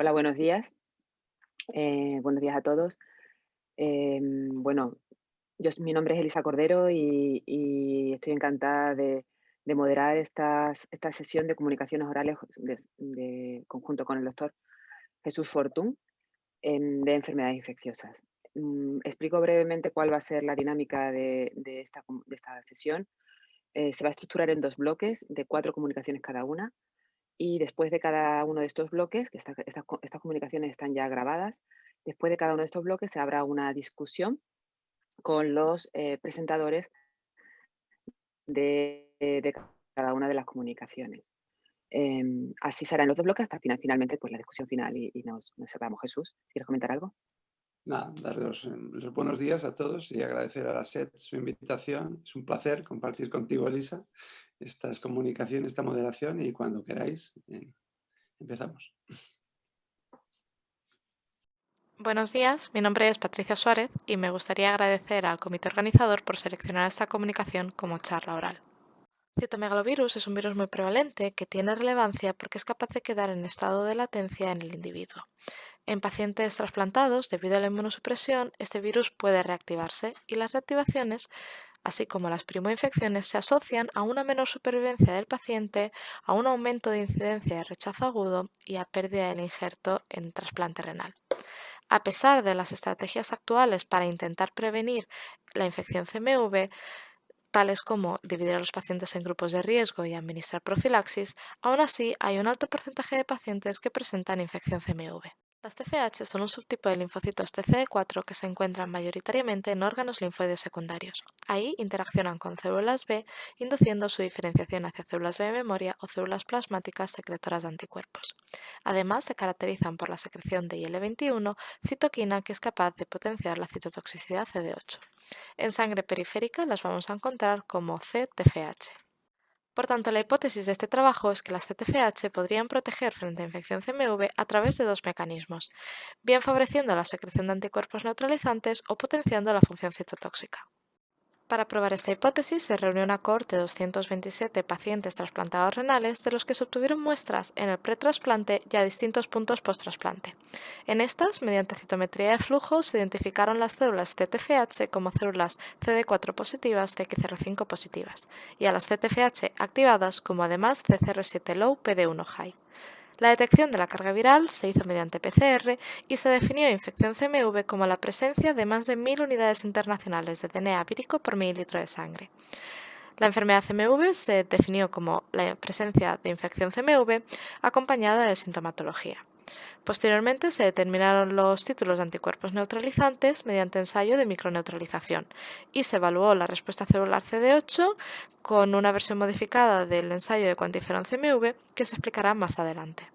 Hola, buenos días. Buenos días a todos. Bueno, mi nombre es Elisa Cordero y estoy encantada de moderar esta sesión de comunicaciones orales conjunto con el doctor Jesús Fortún de enfermedades infecciosas. Explico brevemente cuál va a ser la dinámica de esta sesión. Se va a estructurar en dos bloques de 4 comunicaciones cada una. Y después de cada uno de estos bloques, que estas comunicaciones están ya grabadas, después de cada uno de estos bloques se habrá una discusión con los presentadores de cada una de las comunicaciones. Así serán los dos bloques hasta finalmente pues, la discusión final y nos cerramos. Jesús, ¿quieres comentar algo? Nada, dar los buenos días a todos y agradecer a la SED su invitación. Es un placer compartir contigo, Elisa, estas comunicaciones, esta moderación y cuando queráis empezamos. Buenos días, mi nombre es Patricia Suárez y me gustaría agradecer al comité organizador por seleccionar esta comunicación como charla oral. Citomegalovirus es un virus muy prevalente que tiene relevancia porque es capaz de quedar en estado de latencia en el individuo. En pacientes trasplantados, debido a la inmunosupresión, este virus puede reactivarse y las reactivaciones, así como las primoinfecciones, se asocian a una menor supervivencia del paciente, a un aumento de incidencia de rechazo agudo y a pérdida del injerto en trasplante renal. A pesar de las estrategias actuales para intentar prevenir la infección CMV, tales como dividir a los pacientes en grupos de riesgo y administrar profilaxis, aún así hay un alto porcentaje de pacientes que presentan infección CMV. Las TFH son un subtipo de linfocitos TCD4 que se encuentran mayoritariamente en órganos linfoides secundarios. Ahí interaccionan con células B, induciendo su diferenciación hacia células B de memoria o células plasmáticas secretoras de anticuerpos. Además, se caracterizan por la secreción de IL-21, citoquina que es capaz de potenciar la citotoxicidad CD8. En sangre periférica las vamos a encontrar como CTFH. Por tanto, la hipótesis de este trabajo es que las CTFH podrían proteger frente a infección CMV a través de dos mecanismos, bien favoreciendo la secreción de anticuerpos neutralizantes o potenciando la función citotóxica. Para probar esta hipótesis se reunió una cohorte de 227 pacientes trasplantados renales de los que se obtuvieron muestras en el pretrasplante y a distintos puntos posttrasplante. En estas, mediante citometría de flujo, se identificaron las células CTFH como células CD4 positivas, CXCR5 positivas, y a las CTFH activadas como además CCR7 low PD1 high. La detección de la carga viral se hizo mediante PCR y se definió infección CMV como la presencia de más de 1000 unidades internacionales de DNA vírico por mililitro de sangre. La enfermedad CMV se definió como la presencia de infección CMV acompañada de sintomatología. Posteriormente se determinaron los títulos de anticuerpos neutralizantes mediante ensayo de microneutralización y se evaluó la respuesta celular CD8 con una versión modificada del ensayo de cuantiferón CMV que se explicará más adelante.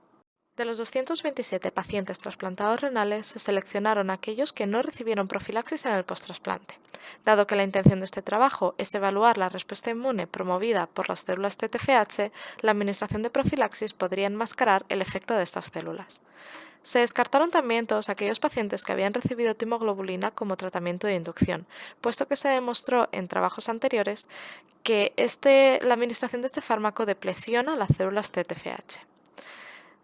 De los 227 pacientes trasplantados renales, se seleccionaron aquellos que no recibieron profilaxis en el posttrasplante. Dado que la intención de este trabajo es evaluar la respuesta inmune promovida por las células TTFH, la administración de profilaxis podría enmascarar el efecto de estas células. Se descartaron también todos aquellos pacientes que habían recibido timoglobulina como tratamiento de inducción, puesto que se demostró en trabajos anteriores que la administración de este fármaco depleciona las células TTFH.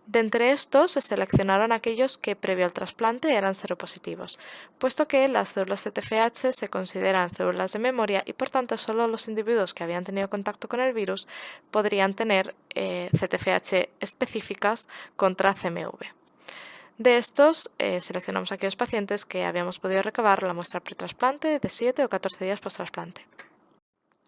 De entre estos, se seleccionaron aquellos que previo al trasplante eran seropositivos, puesto que las células CTFH se consideran células de memoria y por tanto solo los individuos que habían tenido contacto con el virus podrían tener CTFH específicas contra CMV. De estos, seleccionamos aquellos pacientes que habíamos podido recabar la muestra pretrasplante de 7 o 14 días post-trasplante.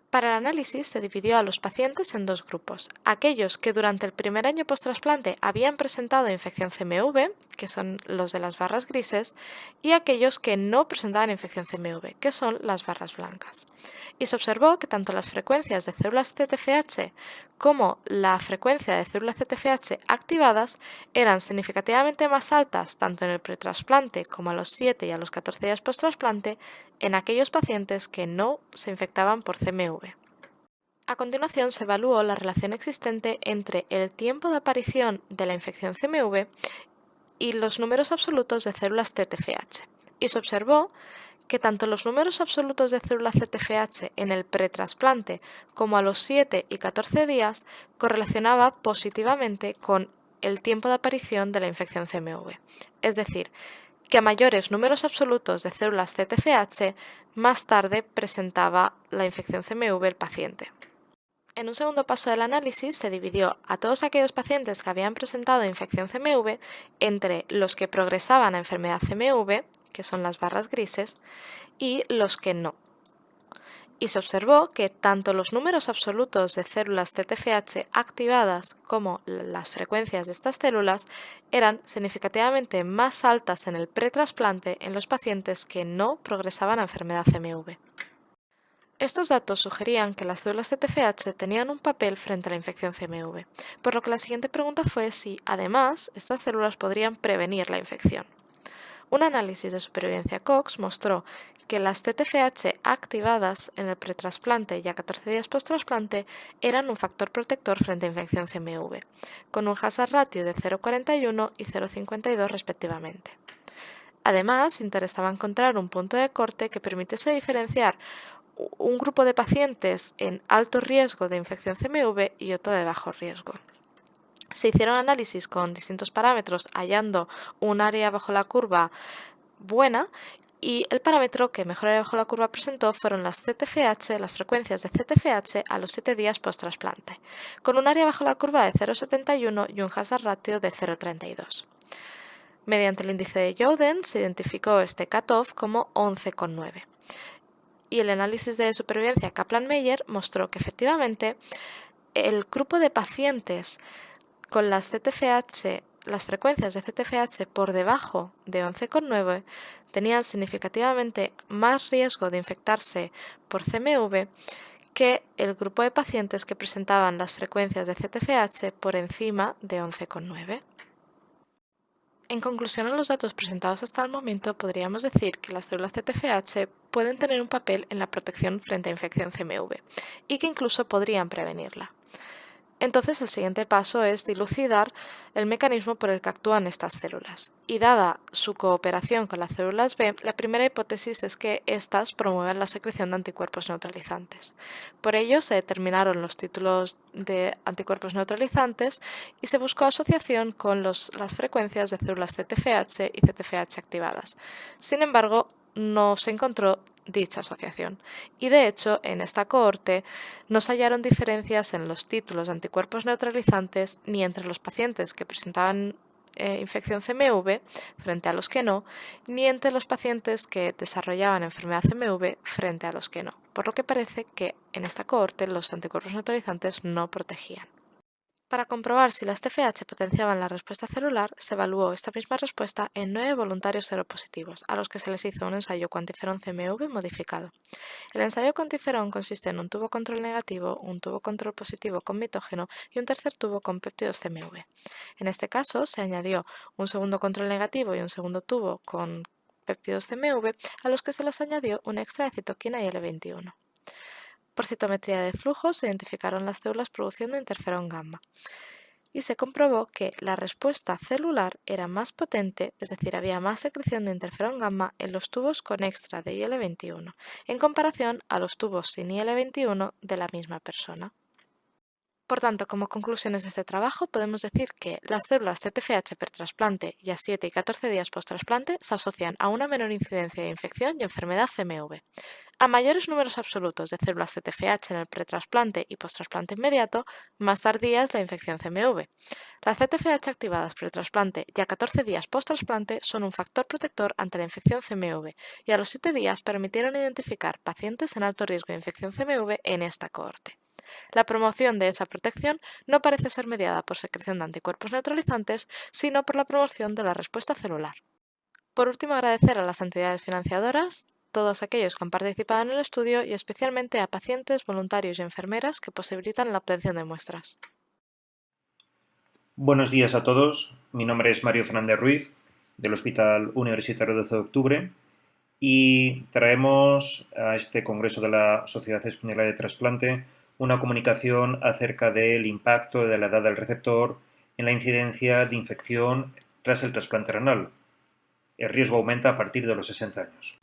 Para el análisis se dividió a los pacientes en dos grupos, aquellos que durante el primer año post-trasplante habían presentado infección CMV, que son los de las barras grises, y aquellos que no presentaban infección CMV, que son las barras blancas. Y se observó que tanto las frecuencias de células CTFH como la frecuencia de células CTFH activadas eran significativamente más altas tanto en el pretrasplante como a los 7 y a los 14 días post-trasplante en aquellos pacientes que no se infectaban por CMV. A continuación se evaluó la relación existente entre el tiempo de aparición de la infección CMV y los números absolutos de células TTFH, y se observó que tanto los números absolutos de células CTFH en el pretrasplante como a los 7 y 14 días correlacionaba positivamente con el tiempo de aparición de la infección CMV, es decir, que a mayores números absolutos de células ZTFH, más tarde presentaba la infección CMV el paciente. En un segundo paso del análisis se dividió a todos aquellos pacientes que habían presentado infección CMV entre los que progresaban a enfermedad CMV, que son las barras grises, y los que no. Y se observó que tanto los números absolutos de células ZTFH activadas como las frecuencias de estas células eran significativamente más altas en el pretrasplante en los pacientes que no progresaban a enfermedad CMV. Estos datos sugerían que las células ZTFH tenían un papel frente a la infección CMV, por lo que la siguiente pregunta fue si, además, estas células podrían prevenir la infección. Un análisis de supervivencia Cox mostró que las ZTFH activadas en el pretrasplante y a 14 días post-trasplante eran un factor protector frente a infección CMV, con un hazard ratio de 0,41 y 0,52 respectivamente. Además, interesaba encontrar un punto de corte que permitiese diferenciar un grupo de pacientes en alto riesgo de infección CMV y otro de bajo riesgo. Se hicieron análisis con distintos parámetros hallando un área bajo la curva buena y el parámetro que mejor área bajo la curva presentó fueron las ZTFH, las frecuencias de ZTFH a los 7 días post-trasplante, con un área bajo la curva de 0,71 y un hazard ratio de 0,32. Mediante el índice de Youden se identificó este cutoff como 11,9. Y el análisis de supervivencia Kaplan-Meier mostró que efectivamente el grupo de pacientes con las frecuencias de ZTFH por debajo de 11,9 tenían significativamente más riesgo de infectarse por CMV que el grupo de pacientes que presentaban las frecuencias de ZTFH por encima de 11,9. En conclusión a los datos presentados hasta el momento, podríamos decir que las células ZTFH pueden tener un papel en la protección frente a infección CMV y que incluso podrían prevenirla. Entonces el siguiente paso es dilucidar el mecanismo por el que actúan estas células. Y dada su cooperación con las células B, la primera hipótesis es que éstas promueven la secreción de anticuerpos neutralizantes. Por ello se determinaron los títulos de anticuerpos neutralizantes y se buscó asociación con las frecuencias de células ZTFH y ZTFH activadas. Sin embargo, no se encontró dicha asociación. Y de hecho, en esta cohorte no se hallaron diferencias en los títulos de anticuerpos neutralizantes ni entre los pacientes que presentaban infección CMV frente a los que no, ni entre los pacientes que desarrollaban enfermedad CMV frente a los que no, por lo que parece que en esta cohorte los anticuerpos neutralizantes no protegían. Para comprobar si las TFH potenciaban la respuesta celular, se evaluó esta misma respuesta en 9 voluntarios seropositivos, a los que se les hizo un ensayo cuantiferón CMV modificado. El ensayo cuantiferón consiste en un tubo control negativo, un tubo control positivo con mitógeno y un tercer tubo con péptidos CMV. En este caso, se añadió un segundo control negativo y un segundo tubo con péptidos CMV, a los que se les añadió un extra de citoquina y L21. Por citometría de flujo se identificaron las células produciendo interferón gamma y se comprobó que la respuesta celular era más potente, es decir, había más secreción de interferón gamma en los tubos con extra de IL-21 en comparación a los tubos sin IL-21 de la misma persona. Por tanto, como conclusiones de este trabajo, podemos decir que las células ZTFH pretrasplante y a 7 y 14 días post-trasplante se asocian a una menor incidencia de infección y enfermedad CMV. A mayores números absolutos de células ZTFH en el pretrasplante y post-trasplante inmediato, más tardía es la infección CMV. Las ZTFH activadas pretrasplante y a 14 días post-trasplante son un factor protector ante la infección CMV y a los 7 días permitieron identificar pacientes en alto riesgo de infección CMV en esta cohorte. La promoción de esa protección no parece ser mediada por secreción de anticuerpos neutralizantes, sino por la promoción de la respuesta celular. Por último, agradecer a las entidades financiadoras, todos aquellos que han participado en el estudio y especialmente a pacientes, voluntarios y enfermeras que posibilitan la obtención de muestras. Buenos días a todos. Mi nombre es Mario Fernández Ruiz, del Hospital Universitario 12 de Octubre, y traemos a este congreso de la Sociedad Española de Trasplante una comunicación acerca del impacto de la edad del receptor en la incidencia de infección tras el trasplante renal. El riesgo aumenta a partir de los 60 años.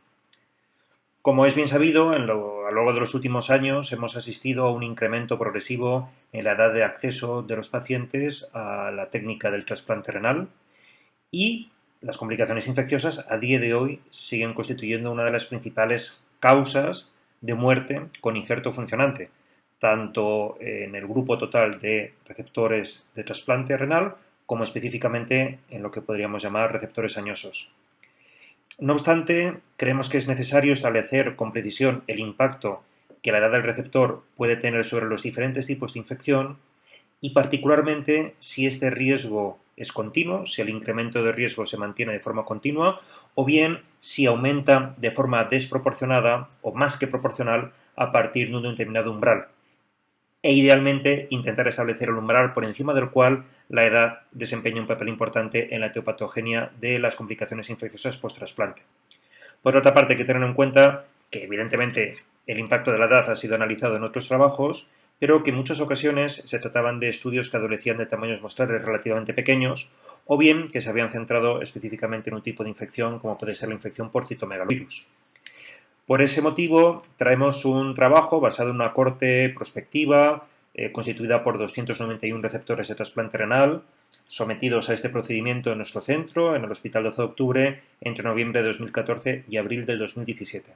Como es bien sabido, a lo largo de los últimos años hemos asistido a un incremento progresivo en la edad de acceso de los pacientes a la técnica del trasplante renal y las complicaciones infecciosas a día de hoy siguen constituyendo una de las principales causas de muerte con injerto funcionante, tanto en el grupo total de receptores de trasplante renal como específicamente en lo que podríamos llamar receptores añosos. No obstante, creemos que es necesario establecer con precisión el impacto que la edad del receptor puede tener sobre los diferentes tipos de infección y particularmente si este riesgo es continuo, si el incremento de riesgo se mantiene de forma continua o bien si aumenta de forma desproporcionada o más que proporcional a partir de un determinado umbral. E idealmente intentar establecer el umbral por encima del cual la edad desempeña un papel importante en la etiopatogenia de las complicaciones infecciosas post-trasplante. Por otra parte, hay que tener en cuenta que evidentemente el impacto de la edad ha sido analizado en otros trabajos, pero que en muchas ocasiones se trataban de estudios que adolecían de tamaños muestrales relativamente pequeños o bien que se habían centrado específicamente en un tipo de infección como puede ser la infección por citomegalovirus. Por ese motivo, traemos un trabajo basado en una corte prospectiva constituida por 291 receptores de trasplante renal sometidos a este procedimiento en nuestro centro, en el Hospital 12 de Octubre, entre noviembre de 2014 y abril del 2017.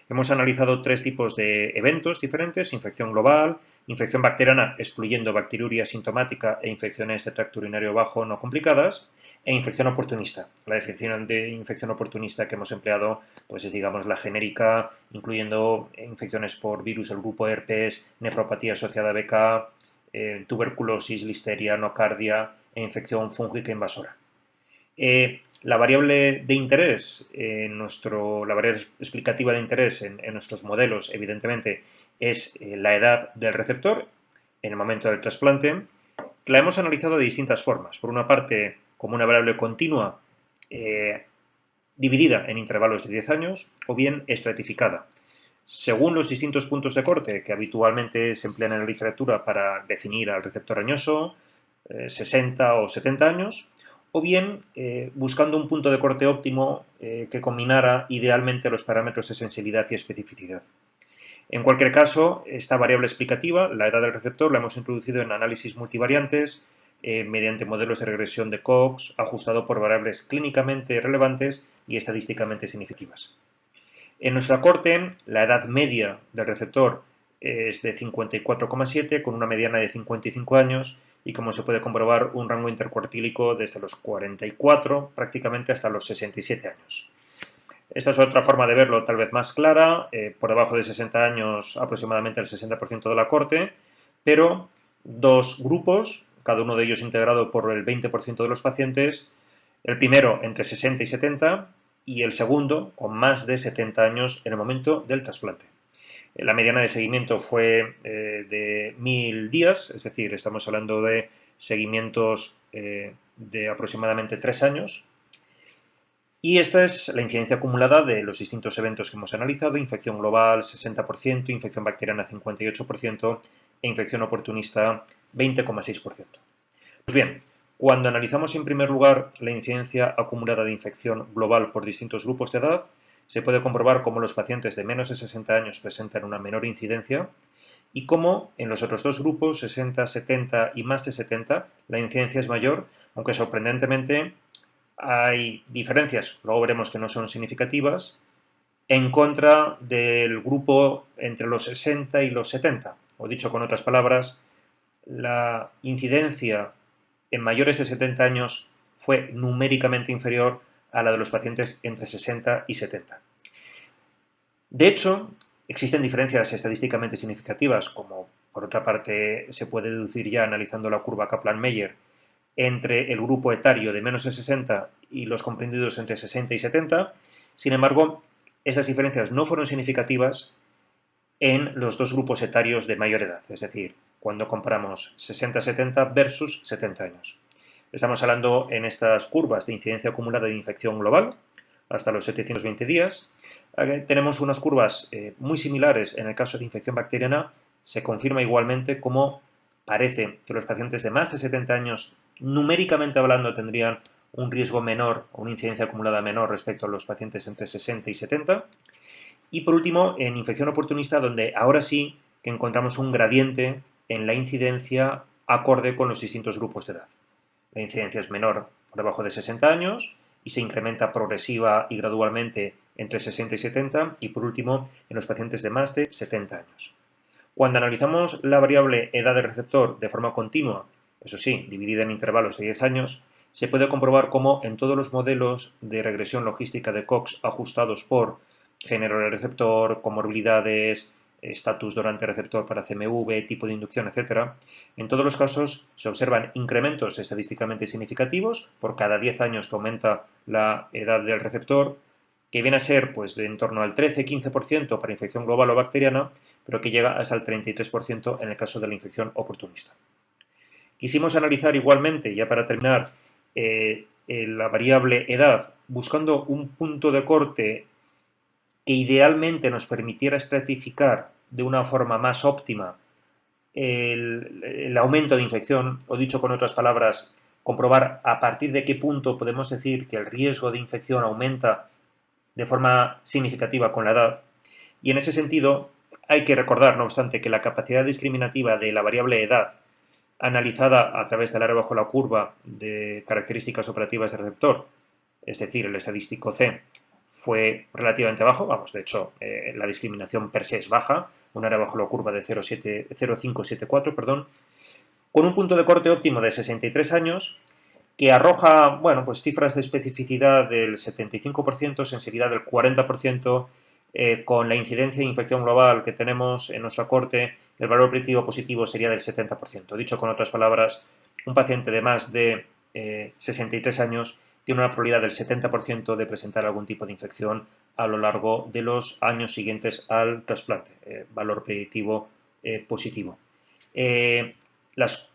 Hemos analizado 3 tipos de eventos diferentes: infección global, infección bacteriana excluyendo bacteriuria asintomática e infecciones de tracto urinario bajo no complicadas, e infección oportunista. La definición de infección oportunista que hemos empleado pues es, digamos, la genérica, incluyendo infecciones por virus del grupo herpes, nefropatía asociada a BK, tuberculosis, listeria, nocardia e infección fúngica invasora. La variable de interés, la variable explicativa de interés en nuestros modelos, evidentemente, es la edad del receptor en el momento del trasplante. La hemos analizado de distintas formas. Por una parte, como una variable continua dividida en intervalos de 10 años o bien estratificada. Según los distintos puntos de corte que habitualmente se emplean en la literatura para definir al receptor añoso, 60 o 70 años, o bien buscando un punto de corte óptimo que combinara idealmente los parámetros de sensibilidad y especificidad. En cualquier caso, esta variable explicativa, la edad del receptor, la hemos introducido en análisis multivariantes mediante modelos de regresión de Cox, ajustado por variables clínicamente relevantes y estadísticamente significativas. En nuestra corte, la edad media del receptor es de 54,7 con una mediana de 55 años y, como se puede comprobar, un rango intercuartílico desde los 44 prácticamente hasta los 67 años. Esta es otra forma de verlo tal vez más clara, por debajo de 60 años aproximadamente el 60% de la corte, pero 2 grupos, cada uno de ellos integrado por el 20% de los pacientes, el primero entre 60 y 70 y el segundo con más de 70 años en el momento del trasplante. La mediana de seguimiento fue de 1000 días, es decir, estamos hablando de seguimientos de aproximadamente 3 años. Y esta es la incidencia acumulada de los distintos eventos que hemos analizado: infección global 60%, infección bacteriana 58% e infección oportunista 20,6%. Pues bien, cuando analizamos en primer lugar la incidencia acumulada de infección global por distintos grupos de edad, se puede comprobar cómo los pacientes de menos de 60 años presentan una menor incidencia y cómo en los otros 2 grupos, 60, 70 y más de 70, la incidencia es mayor, aunque sorprendentemente hay diferencias, luego veremos que no son significativas, en contra del grupo entre los 60 y los 70. O dicho con otras palabras, la incidencia en mayores de 70 años fue numéricamente inferior a la de los pacientes entre 60 y 70. De hecho, existen diferencias estadísticamente significativas, como por otra parte se puede deducir ya analizando la curva Kaplan-Meier, entre el grupo etario de menos de 60 y los comprendidos entre 60 y 70. Sin embargo, esas diferencias no fueron significativas en los 2 grupos etarios de mayor edad, es decir, cuando comparamos 60-70 versus 70 años. Estamos hablando en estas curvas de incidencia acumulada de infección global hasta los 720 días. Tenemos unas curvas muy similares en el caso de infección bacteriana. Se confirma igualmente cómo parece que los pacientes de más de 70 años, numéricamente hablando, tendrían un riesgo menor o una incidencia acumulada menor respecto a los pacientes entre 60 y 70. Y por último, en infección oportunista, donde ahora sí que encontramos un gradiente en la incidencia acorde con los distintos grupos de edad. La incidencia es menor por debajo de 60 años y se incrementa progresiva y gradualmente entre 60 y 70 y por último en los pacientes de más de 70 años. Cuando analizamos la variable edad del receptor de forma continua, eso sí, dividida en intervalos de 10 años, se puede comprobar cómo en todos los modelos de regresión logística de Cox ajustados por género del receptor, comorbilidades, estatus donante receptor para CMV, tipo de inducción, etc., en todos los casos se observan incrementos estadísticamente significativos por cada 10 años que aumenta la edad del receptor, que viene a ser pues, de en torno al 13-15% para infección global o bacteriana, pero que llega hasta el 33% en el caso de la infección oportunista. Quisimos analizar igualmente, ya para terminar, la variable edad, buscando un punto de corte que idealmente nos permitiera estratificar de una forma más óptima el aumento de infección, o dicho con otras palabras, comprobar a partir de qué punto podemos decir que el riesgo de infección aumenta de forma significativa con la edad. Y en ese sentido, hay que recordar, no obstante, que la capacidad discriminativa de la variable edad, analizada a través del área bajo la curva de características operativas del receptor, es decir, el estadístico C, fue relativamente bajo, vamos, de hecho, la discriminación per se es baja, un área bajo la curva de 0,574, perdón, con un punto de corte óptimo de 63 años, que arroja, bueno, pues cifras de especificidad del 75%, sensibilidad del 40%, con la incidencia de infección global que tenemos en nuestra corte, el valor predictivo positivo sería del 70%. Dicho con otras palabras, un paciente de más de 63 años tiene una probabilidad del 70% de presentar algún tipo de infección a lo largo de los años siguientes al trasplante, valor predictivo positivo. Las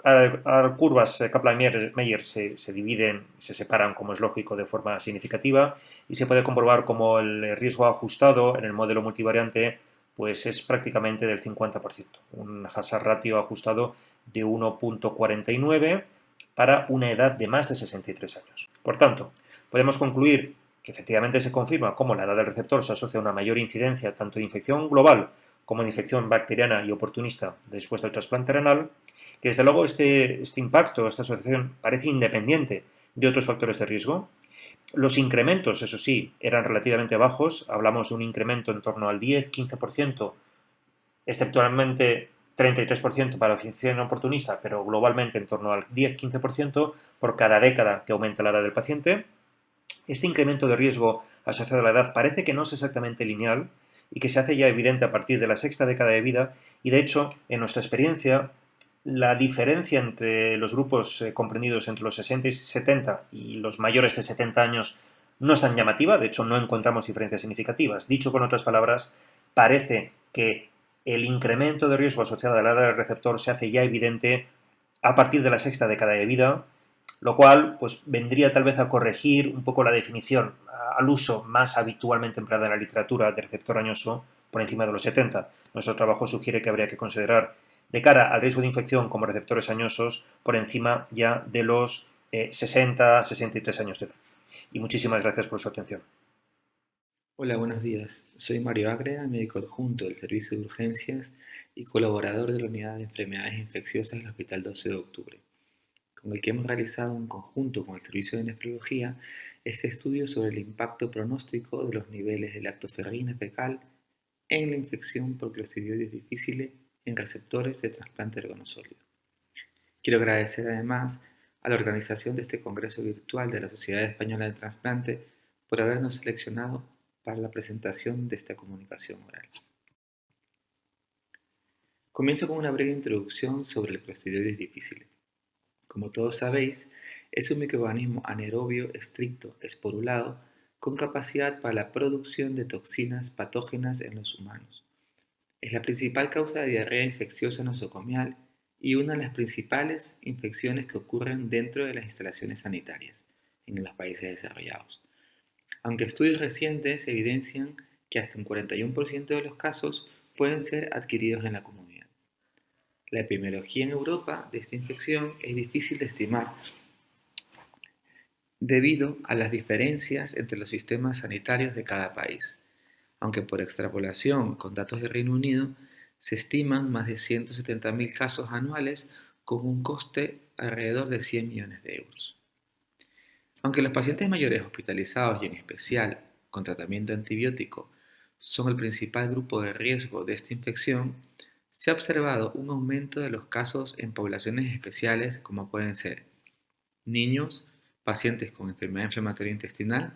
curvas Kaplan-Meier se dividen, se separan, como es lógico, de forma significativa y se puede comprobar como el riesgo ajustado en el modelo multivariante pues es prácticamente del 50%, un hazard ratio ajustado de 1,49 para una edad de más de 63 años. Por tanto, podemos concluir que efectivamente se confirma cómo la edad del receptor se asocia a una mayor incidencia tanto de infección global como de infección bacteriana y oportunista después del trasplante renal, que desde luego este impacto, esta asociación, parece independiente de otros factores de riesgo. Los incrementos, eso sí, eran relativamente bajos, hablamos de un incremento en torno al 10-15%, exceptualmente 33% para la infección oportunista, pero globalmente en torno al 10-15% por cada década que aumenta la edad del paciente. Este incremento de riesgo asociado a la edad parece que no es exactamente lineal y que se hace ya evidente a partir de la sexta década de vida y, de hecho, en nuestra experiencia, la diferencia entre los grupos comprendidos entre los 60 y 70 y los mayores de 70 años no es tan llamativa, de hecho no encontramos diferencias significativas. Dicho con otras palabras, parece que el incremento de riesgo asociado a la edad del receptor se hace ya evidente a partir de la sexta década de vida, lo cual pues, vendría tal vez a corregir un poco la definición al uso más habitualmente empleada en la literatura de receptor añoso por encima de los 70. Nuestro trabajo sugiere que habría que considerar de cara al riesgo de infección como receptores añosos por encima ya de los 60-63 años de edad. Y muchísimas gracias por su atención. Hola, buenos días. Soy Mario Ágreda, médico adjunto del Servicio de Urgencias y colaborador de la Unidad de Enfermedades Infecciosas del Hospital 12 de Octubre, con el que hemos realizado en conjunto con el Servicio de Nefrología este estudio sobre el impacto pronóstico de los niveles de lactoferrina fecal en la infección por Clostridioides difficile en receptores de trasplante organosólido. Quiero agradecer además a la organización de este congreso virtual de la Sociedad Española de Trasplante por habernos seleccionado para la presentación de esta comunicación oral. Comienzo con una breve introducción sobre el Clostridioides difficile. Como todos sabéis, es un microorganismo anaerobio estricto esporulado con capacidad para la producción de toxinas patógenas en los humanos. Es la principal causa de diarrea infecciosa nosocomial y una de las principales infecciones que ocurren dentro de las instalaciones sanitarias en los países desarrollados. Aunque estudios recientes evidencian que hasta un 41% de los casos pueden ser adquiridos en la comunidad. La epidemiología en Europa de esta infección es difícil de estimar debido a las diferencias entre los sistemas sanitarios de cada país, aunque por extrapolación con datos de Reino Unido se estiman más de 170.000 casos anuales con un coste alrededor de 100 millones de euros. Aunque los pacientes mayores hospitalizados y en especial con tratamiento antibiótico son el principal grupo de riesgo de esta infección, se ha observado un aumento de los casos en poblaciones especiales como pueden ser niños, pacientes con enfermedad inflamatoria intestinal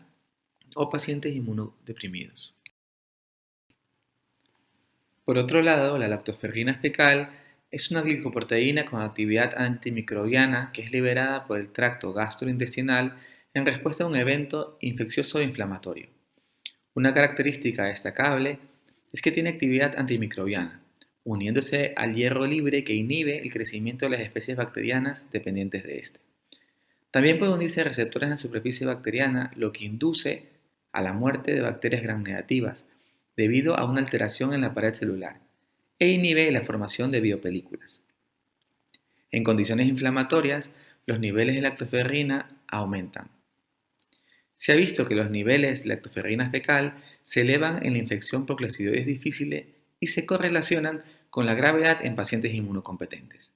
o pacientes inmunodeprimidos. Por otro lado, la lactoferrina fecal es una glicoproteína con actividad antimicrobiana que es liberada por el tracto gastrointestinal en respuesta a un evento infeccioso o inflamatorio. Una característica destacable es que tiene actividad antimicrobiana, uniéndose al hierro libre que inhibe el crecimiento de las especies bacterianas dependientes de este. También puede unirse a receptores en la superficie bacteriana, lo que induce a la muerte de bacterias gram negativas debido a una alteración en la pared celular e inhibe la formación de biopelículas. En condiciones inflamatorias, los niveles de lactoferrina aumentan. Se ha visto que los niveles de lactoferrina fecal se elevan en la infección por Clostridioides difficile y se correlacionan con la gravedad en pacientes inmunocompetentes.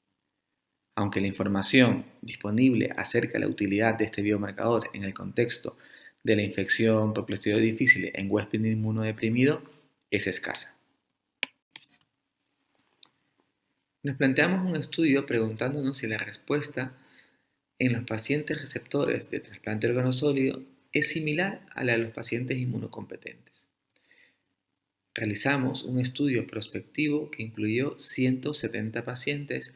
Aunque la información disponible acerca de la utilidad de este biomarcador en el contexto de la infección por Clostridioides difficile en huésped inmunodeprimido es escasa. Nos planteamos un estudio preguntándonos si la respuesta en los pacientes receptores de trasplante de órgano sólido es similar a la de los pacientes inmunocompetentes. Realizamos un estudio prospectivo que incluyó 170 pacientes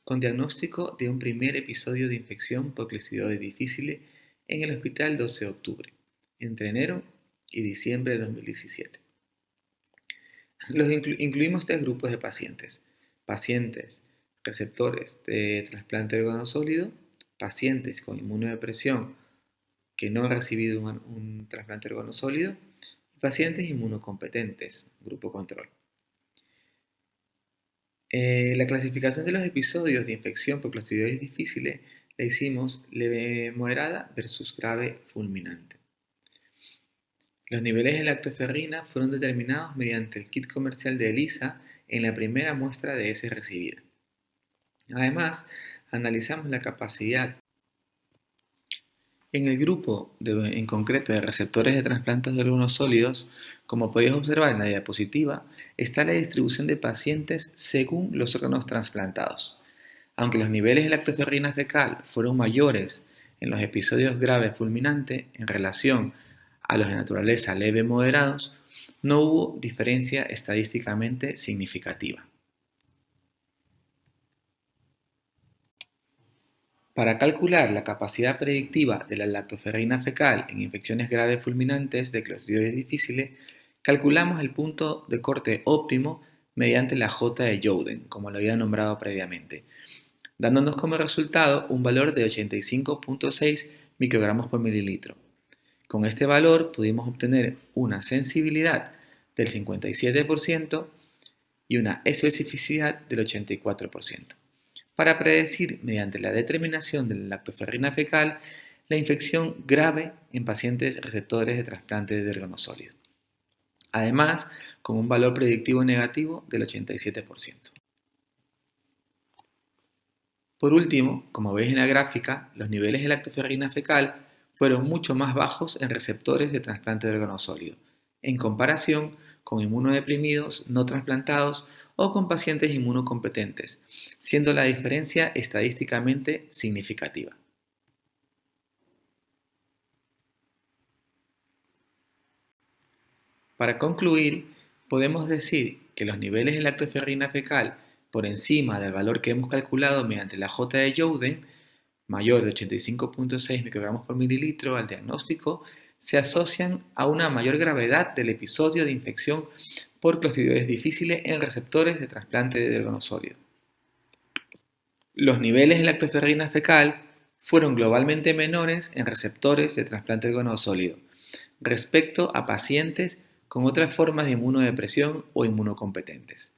con diagnóstico de un primer episodio de infección por Clostridioides difficile en el hospital 12 de octubre, entre enero y diciembre de 2017. Incluimos tres grupos de pacientes: pacientes receptores de trasplante de órgano sólido, pacientes con inmunodepresión que no han recibido un trasplante de órgano sólido y pacientes inmunocompetentes, grupo control. La clasificación de los episodios de infección por Clostridioides difficile la hicimos leve moderada versus grave fulminante. Los niveles de lactoferrina fueron determinados mediante el kit comercial de ELISA en la primera muestra de heces recibida. Además, analizamos la capacidad en el grupo en concreto de receptores de trasplantes de órganos sólidos. Como podéis observar en la diapositiva, está la distribución de pacientes según los órganos trasplantados. Aunque los niveles de lactoferrina fecal fueron mayores en los episodios graves fulminantes en relación a los de naturaleza leve moderados, no hubo diferencia estadísticamente significativa. Para calcular la capacidad predictiva de la lactoferrina fecal en infecciones graves fulminantes de Clostridioides difficile, calculamos el punto de corte óptimo mediante la J de Youden, como lo había nombrado previamente, dándonos como resultado un valor de 85.6 microgramos por mililitro. Con este valor pudimos obtener una sensibilidad del 57% y una especificidad del 84%. Para predecir, mediante la determinación de la lactoferrina fecal, la infección grave en pacientes receptores de trasplante de órgano sólido. Además, con un valor predictivo negativo del 87%. Por último, como veis en la gráfica, los niveles de lactoferrina fecal fueron mucho más bajos en receptores de trasplante de órgano sólido, en comparación con inmunodeprimidos no trasplantados o con pacientes inmunocompetentes, siendo la diferencia estadísticamente significativa. Para concluir, podemos decir que los niveles de lactoferrina fecal por encima del valor que hemos calculado mediante la J de Youden, mayor de 85.6 microgramos por mililitro al diagnóstico, se asocian a una mayor gravedad del episodio de infección por Clostridioides difficile en receptores de trasplante de órgano sólido. Los niveles de lactoferrina fecal fueron globalmente menores en receptores de trasplante de órgano sólido respecto a pacientes con otras formas de inmunodepresión o inmunocompetentes.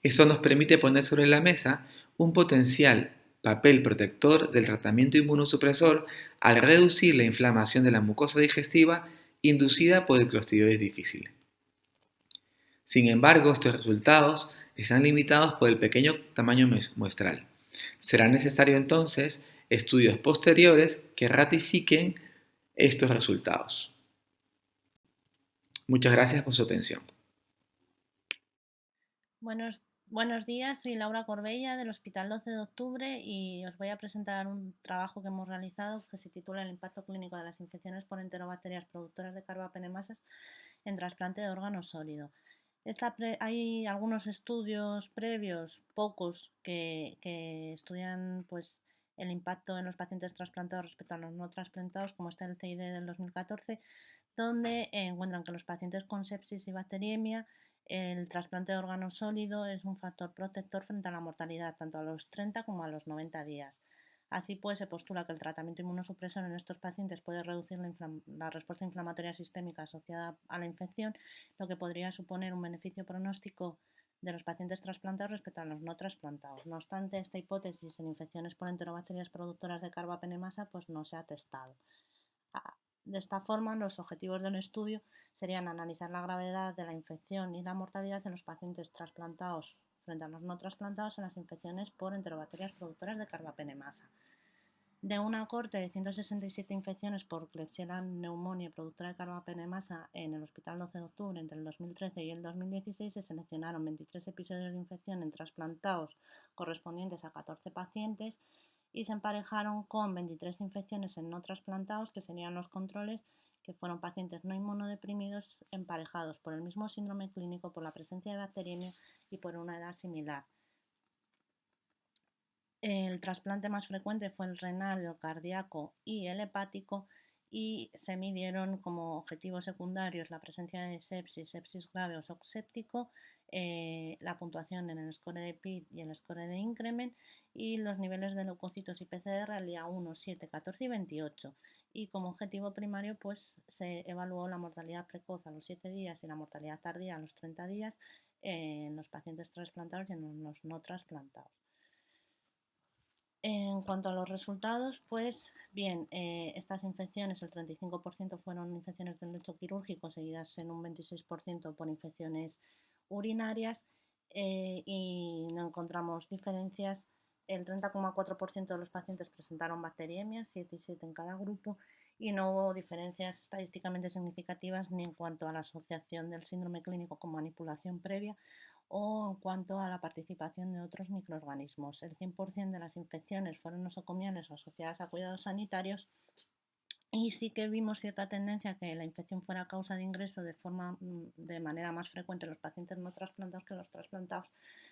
Esto nos permite poner sobre la mesa un potencial papel protector del tratamiento inmunosupresor al reducir la inflamación de la mucosa digestiva inducida por el Clostridioides difficile. Sin embargo, estos resultados están limitados por el pequeño tamaño muestral. Será necesario entonces estudios posteriores que ratifiquen estos resultados. Muchas gracias por su atención. Buenos días, soy Laura Corbella del Hospital 12 de Octubre y os voy a presentar un trabajo que hemos realizado que se titula El impacto clínico de las infecciones por enterobacterias productoras de carbapenemasas en trasplante de órgano sólido. Hay algunos estudios previos, pocos, que estudian pues, el impacto en los pacientes trasplantados respecto a los no trasplantados, como está el CID del 2014, donde encuentran que los pacientes con sepsis y bacteriemia, el trasplante de órgano sólido es un factor protector frente a la mortalidad, tanto a los 30 como a los 90 días. Así pues, se postula que el tratamiento inmunosupresor en estos pacientes puede reducir la respuesta inflamatoria sistémica asociada a la infección, lo que podría suponer un beneficio pronóstico de los pacientes trasplantados respecto a los no trasplantados. No obstante, esta hipótesis en infecciones por enterobacterias productoras de carbapenemasa pues no se ha testado. De esta forma, los objetivos del estudio serían analizar la gravedad de la infección y la mortalidad en los pacientes trasplantados frente a los no trasplantados en las infecciones por enterobacterias productoras de carbapenemasa. De una cohorte de 167 infecciones por Klebsiella pneumoniae productora de carbapenemasa en el Hospital 12 de Octubre entre el 2013 y el 2016 se seleccionaron 23 episodios de infección en trasplantados correspondientes a 14 pacientes y se emparejaron con 23 infecciones en no trasplantados, que serían los controles, que fueron pacientes no inmunodeprimidos emparejados por el mismo síndrome clínico, por la presencia de bacteriemia y por una edad similar. El trasplante más frecuente fue el renal, el cardíaco y el hepático, y se midieron como objetivos secundarios la presencia de sepsis grave o shock séptico, la puntuación en el score de PIT y el score de Increment, y los niveles de leucocitos y PCR al día 1, 7, 14 y 28. Y como objetivo primario pues se evaluó la mortalidad precoz a los 7 días y la mortalidad tardía a los 30 días en los pacientes trasplantados y en los no trasplantados. En cuanto a los resultados, pues bien, estas infecciones, el 35% fueron infecciones del lecho quirúrgico, seguidas en un 26% por infecciones urinarias, y no encontramos diferencias. El 30,4% de los pacientes presentaron bacteriemia, 7 y 7 en cada grupo, y no hubo diferencias estadísticamente significativas ni en cuanto a la asociación del síndrome clínico con manipulación previa o en cuanto a la participación de otros microorganismos. El 100% de las infecciones fueron nosocomiales o asociadas a cuidados sanitarios, y sí que vimos cierta tendencia a que la infección fuera causa de ingreso de manera más frecuente en los pacientes no trasplantados que en los trasplantados,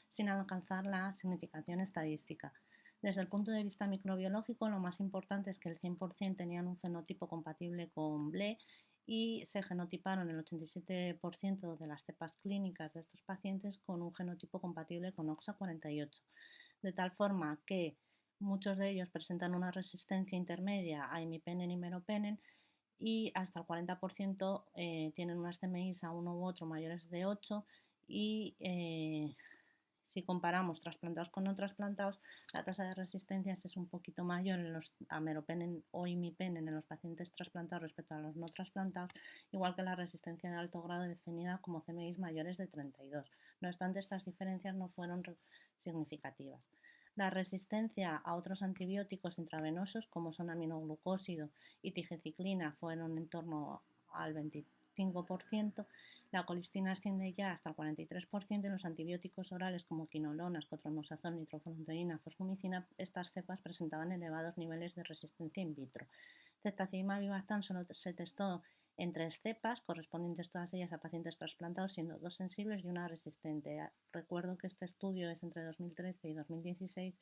sin alcanzar la significación estadística. Desde el punto de vista microbiológico, lo más importante es que el 100% tenían un fenotipo compatible con BLE y se genotiparon el 87% de las cepas clínicas de estos pacientes con un genotipo compatible con OXA48, de tal forma que muchos de ellos presentan una resistencia intermedia a imipenem y meropenem, y hasta el 40% tienen unas CMIs a uno u otro mayores de 8, y si comparamos trasplantados con no trasplantados, la tasa de resistencias es un poquito mayor en los meropenem o imipenem en los pacientes trasplantados respecto a los no trasplantados, igual que la resistencia de alto grado definida como CMIs mayores de 32. No obstante, estas diferencias no fueron significativas. La resistencia a otros antibióticos intravenosos, como son aminoglucósido y tigeciclina, fueron en torno al 25%. La colistina asciende ya hasta el 43%, y los antibióticos orales como quinolonas, cotrimoxazol, nitrofurantoína, fosfomicina, estas cepas presentaban elevados niveles de resistencia in vitro. Ceftazidimab y Bactam solo se testó en 3 cepas, correspondientes todas ellas a pacientes trasplantados, siendo 2 sensibles y una resistente. Recuerdo que este estudio es entre 2013 y 2016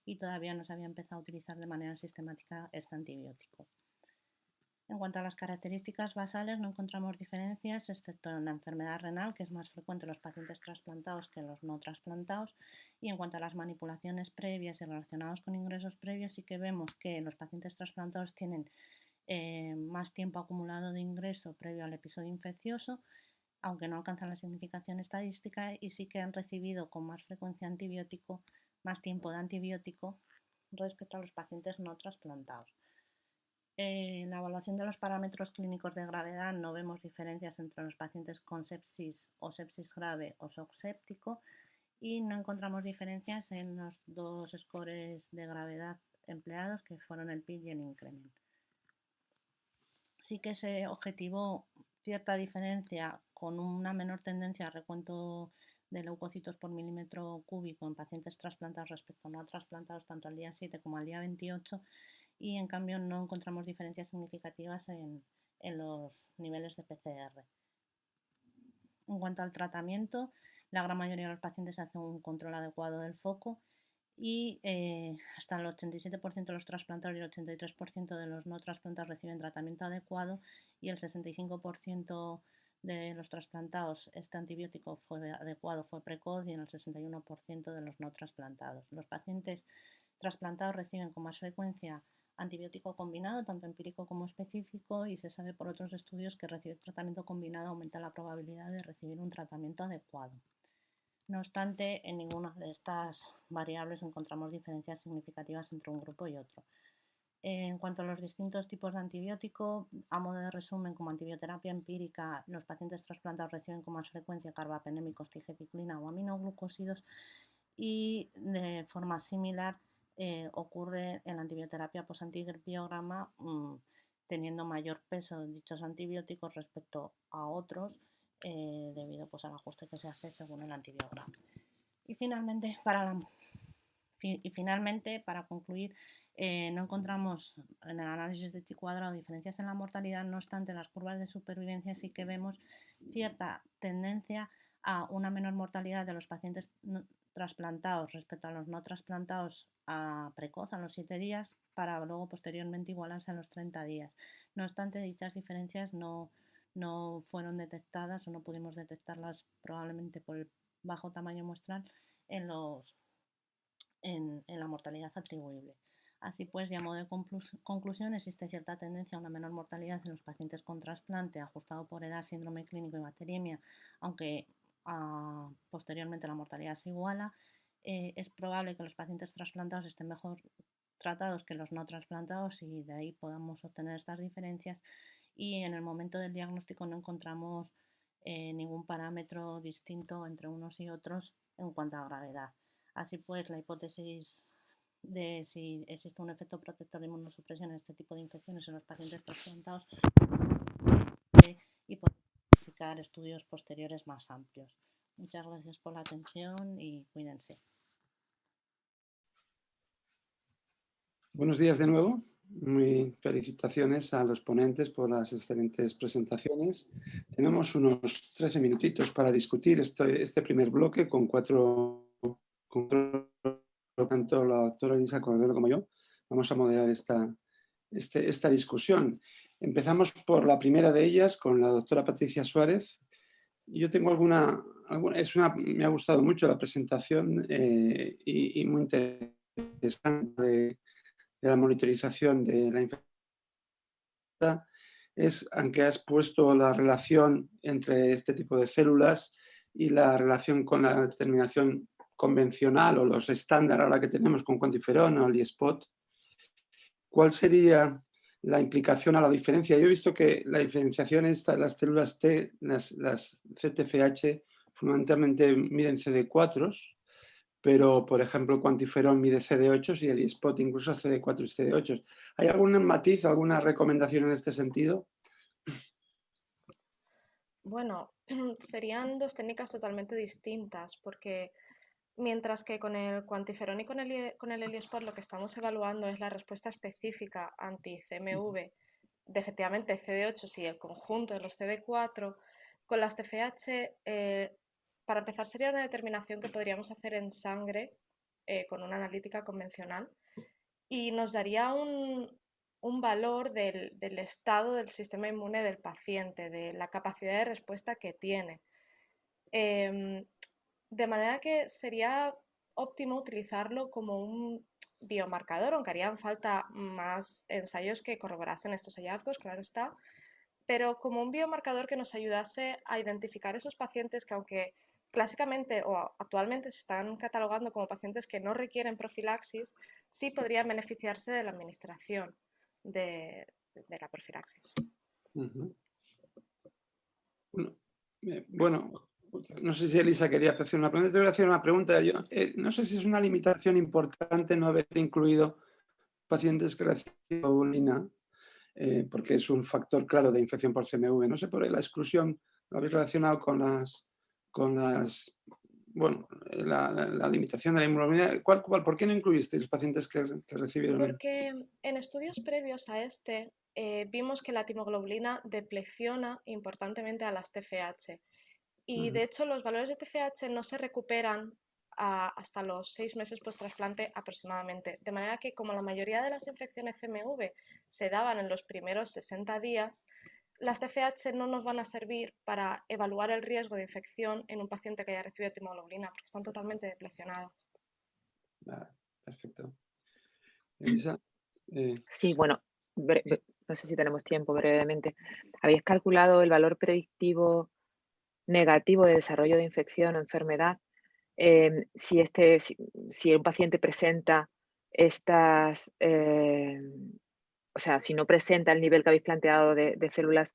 y todavía no se había empezado a utilizar de manera sistemática este antibiótico. En cuanto a las características basales, no encontramos diferencias, excepto en la enfermedad renal, que es más frecuente en los pacientes trasplantados que en los no trasplantados. Y en cuanto a las manipulaciones previas y relacionados con ingresos previos, sí que vemos que los pacientes trasplantados tienen más tiempo acumulado de ingreso previo al episodio infeccioso, aunque no alcanzan la significación estadística, y sí que han recibido con más frecuencia antibiótico, más tiempo de antibiótico respecto a los pacientes no trasplantados. En la evaluación de los parámetros clínicos de gravedad no vemos diferencias entre los pacientes con sepsis o sepsis grave o shock séptico y no encontramos diferencias en los dos scores de gravedad empleados, que fueron el PID y el increment. Sí que se objetivó cierta diferencia con una menor tendencia a recuento de leucocitos por milímetro cúbico en pacientes trasplantados respecto a no trasplantados tanto al día 7 como al día 28, y en cambio no encontramos diferencias significativas en los niveles de PCR. En cuanto al tratamiento, la gran mayoría de los pacientes hacen un control adecuado del foco y hasta el 87% de los trasplantados y el 83% de los no trasplantados reciben tratamiento adecuado, y el 65% de los trasplantados este antibiótico fue adecuado, fue precoz, y en el 61% de los no trasplantados. Los pacientes trasplantados reciben con más frecuencia antibiótico combinado, tanto empírico como específico, y se sabe por otros estudios que recibir tratamiento combinado aumenta la probabilidad de recibir un tratamiento adecuado. No obstante, en ninguna de estas variables encontramos diferencias significativas entre un grupo y otro. En cuanto a los distintos tipos de antibiótico, a modo de resumen, como antibioterapia empírica, los pacientes trasplantados reciben con más frecuencia carbapenémicos, tigeticlina o aminoglucósidos, y de forma similar ocurre en la antibioterapia posantibiograma, teniendo mayor peso dichos antibióticos respecto a otros, debido pues, al ajuste que se hace según el antibiograma. Y finalmente, para concluir, no encontramos en el análisis de T-cuadrado diferencias en la mortalidad. No obstante, en las curvas de supervivencia sí que vemos cierta tendencia a una menor mortalidad de los pacientes trasplantados respecto a los no trasplantados a precoz, a los 7 días, para luego posteriormente igualarse a los 30 días. No obstante, dichas diferencias no fueron detectadas, o no pudimos detectarlas probablemente por el bajo tamaño muestral en la mortalidad atribuible. Así pues, y a modo de conclusión, existe cierta tendencia a una menor mortalidad en los pacientes con trasplante ajustado por edad, síndrome clínico y bacteriemia, aunque posteriormente la mortalidad se iguala. Es probable que los pacientes trasplantados estén mejor tratados que los no trasplantados, y de ahí podamos obtener estas diferencias. Y en el momento del diagnóstico no encontramos ningún parámetro distinto entre unos y otros en cuanto a gravedad. Así pues, la hipótesis de si existe un efecto protector de inmunosupresión en este tipo de infecciones en los pacientes trasplantados y poder justificar estudios posteriores más amplios. Muchas gracias por la atención y cuídense. Buenos días de nuevo. Muy felicitaciones a los ponentes por las excelentes presentaciones. Tenemos unos 13 minutitos para discutir este primer bloque con tanto la doctora Elisa Cordero como yo. Vamos a moderar esta discusión. Empezamos por la primera de ellas, con la doctora Patricia Suárez. Yo tengo me ha gustado mucho la presentación y muy interesante de la monitorización de la enfermedad, aunque has puesto la relación entre este tipo de células y la relación con la determinación convencional o los estándares ahora que tenemos con QuantiFERON o el ISPOT. ¿Cuál sería la implicación a la diferencia? Yo he visto que la diferenciación está en las células T, las CTFH, fundamentalmente miden CD4, pero, por ejemplo, QuantiFERON mide CD8 y el ISPOT incluso CD4 y CD8. ¿Hay algún matiz, alguna recomendación en este sentido? Bueno, serían dos técnicas totalmente distintas, porque mientras que con el QuantiFERON y con el ELISpot lo que estamos evaluando es la respuesta específica anti-CMV de efectivamente CD8 y el conjunto de los CD4, con las TFH, para empezar, sería una determinación que podríamos hacer en sangre con una analítica convencional, y nos daría un valor del estado del sistema inmune del paciente, de la capacidad de respuesta que tiene. De manera que sería óptimo utilizarlo como un biomarcador, aunque harían falta más ensayos que corroborasen estos hallazgos, claro está, pero como un biomarcador que nos ayudase a identificar esos pacientes que, aunque clásicamente o actualmente se están catalogando como pacientes que no requieren profilaxis, sí podrían beneficiarse de la administración de de la profilaxis. Ujú. Bueno, no sé si Elisa quería hacer una pregunta. Te voy a hacer una pregunta. Yo, no sé si es una limitación importante no haber incluido pacientes que reciben globulina, porque es un factor claro de infección por CMV. No sé por la exclusión, lo habéis relacionado con bueno, la limitación de la inmunoglobulina. ¿Por qué no incluisteis los pacientes que recibieron? Porque en estudios previos a este vimos que la timoglobulina depresiona importantemente a las TFH y de hecho los valores de TFH no se recuperan hasta los 6 meses post-trasplante aproximadamente. De manera que como la mayoría de las infecciones CMV se daban en los primeros 60 días, las TFH no nos van a servir para evaluar el riesgo de infección en un paciente que haya recibido timoglobulina porque están totalmente deplecionadas. Vale, perfecto. Elisa. Sí, bueno, no sé si tenemos tiempo brevemente. ¿Habéis calculado el valor predictivo negativo de desarrollo de infección o enfermedad? Si un paciente presenta estas, o sea, si no presenta el nivel que habéis planteado de células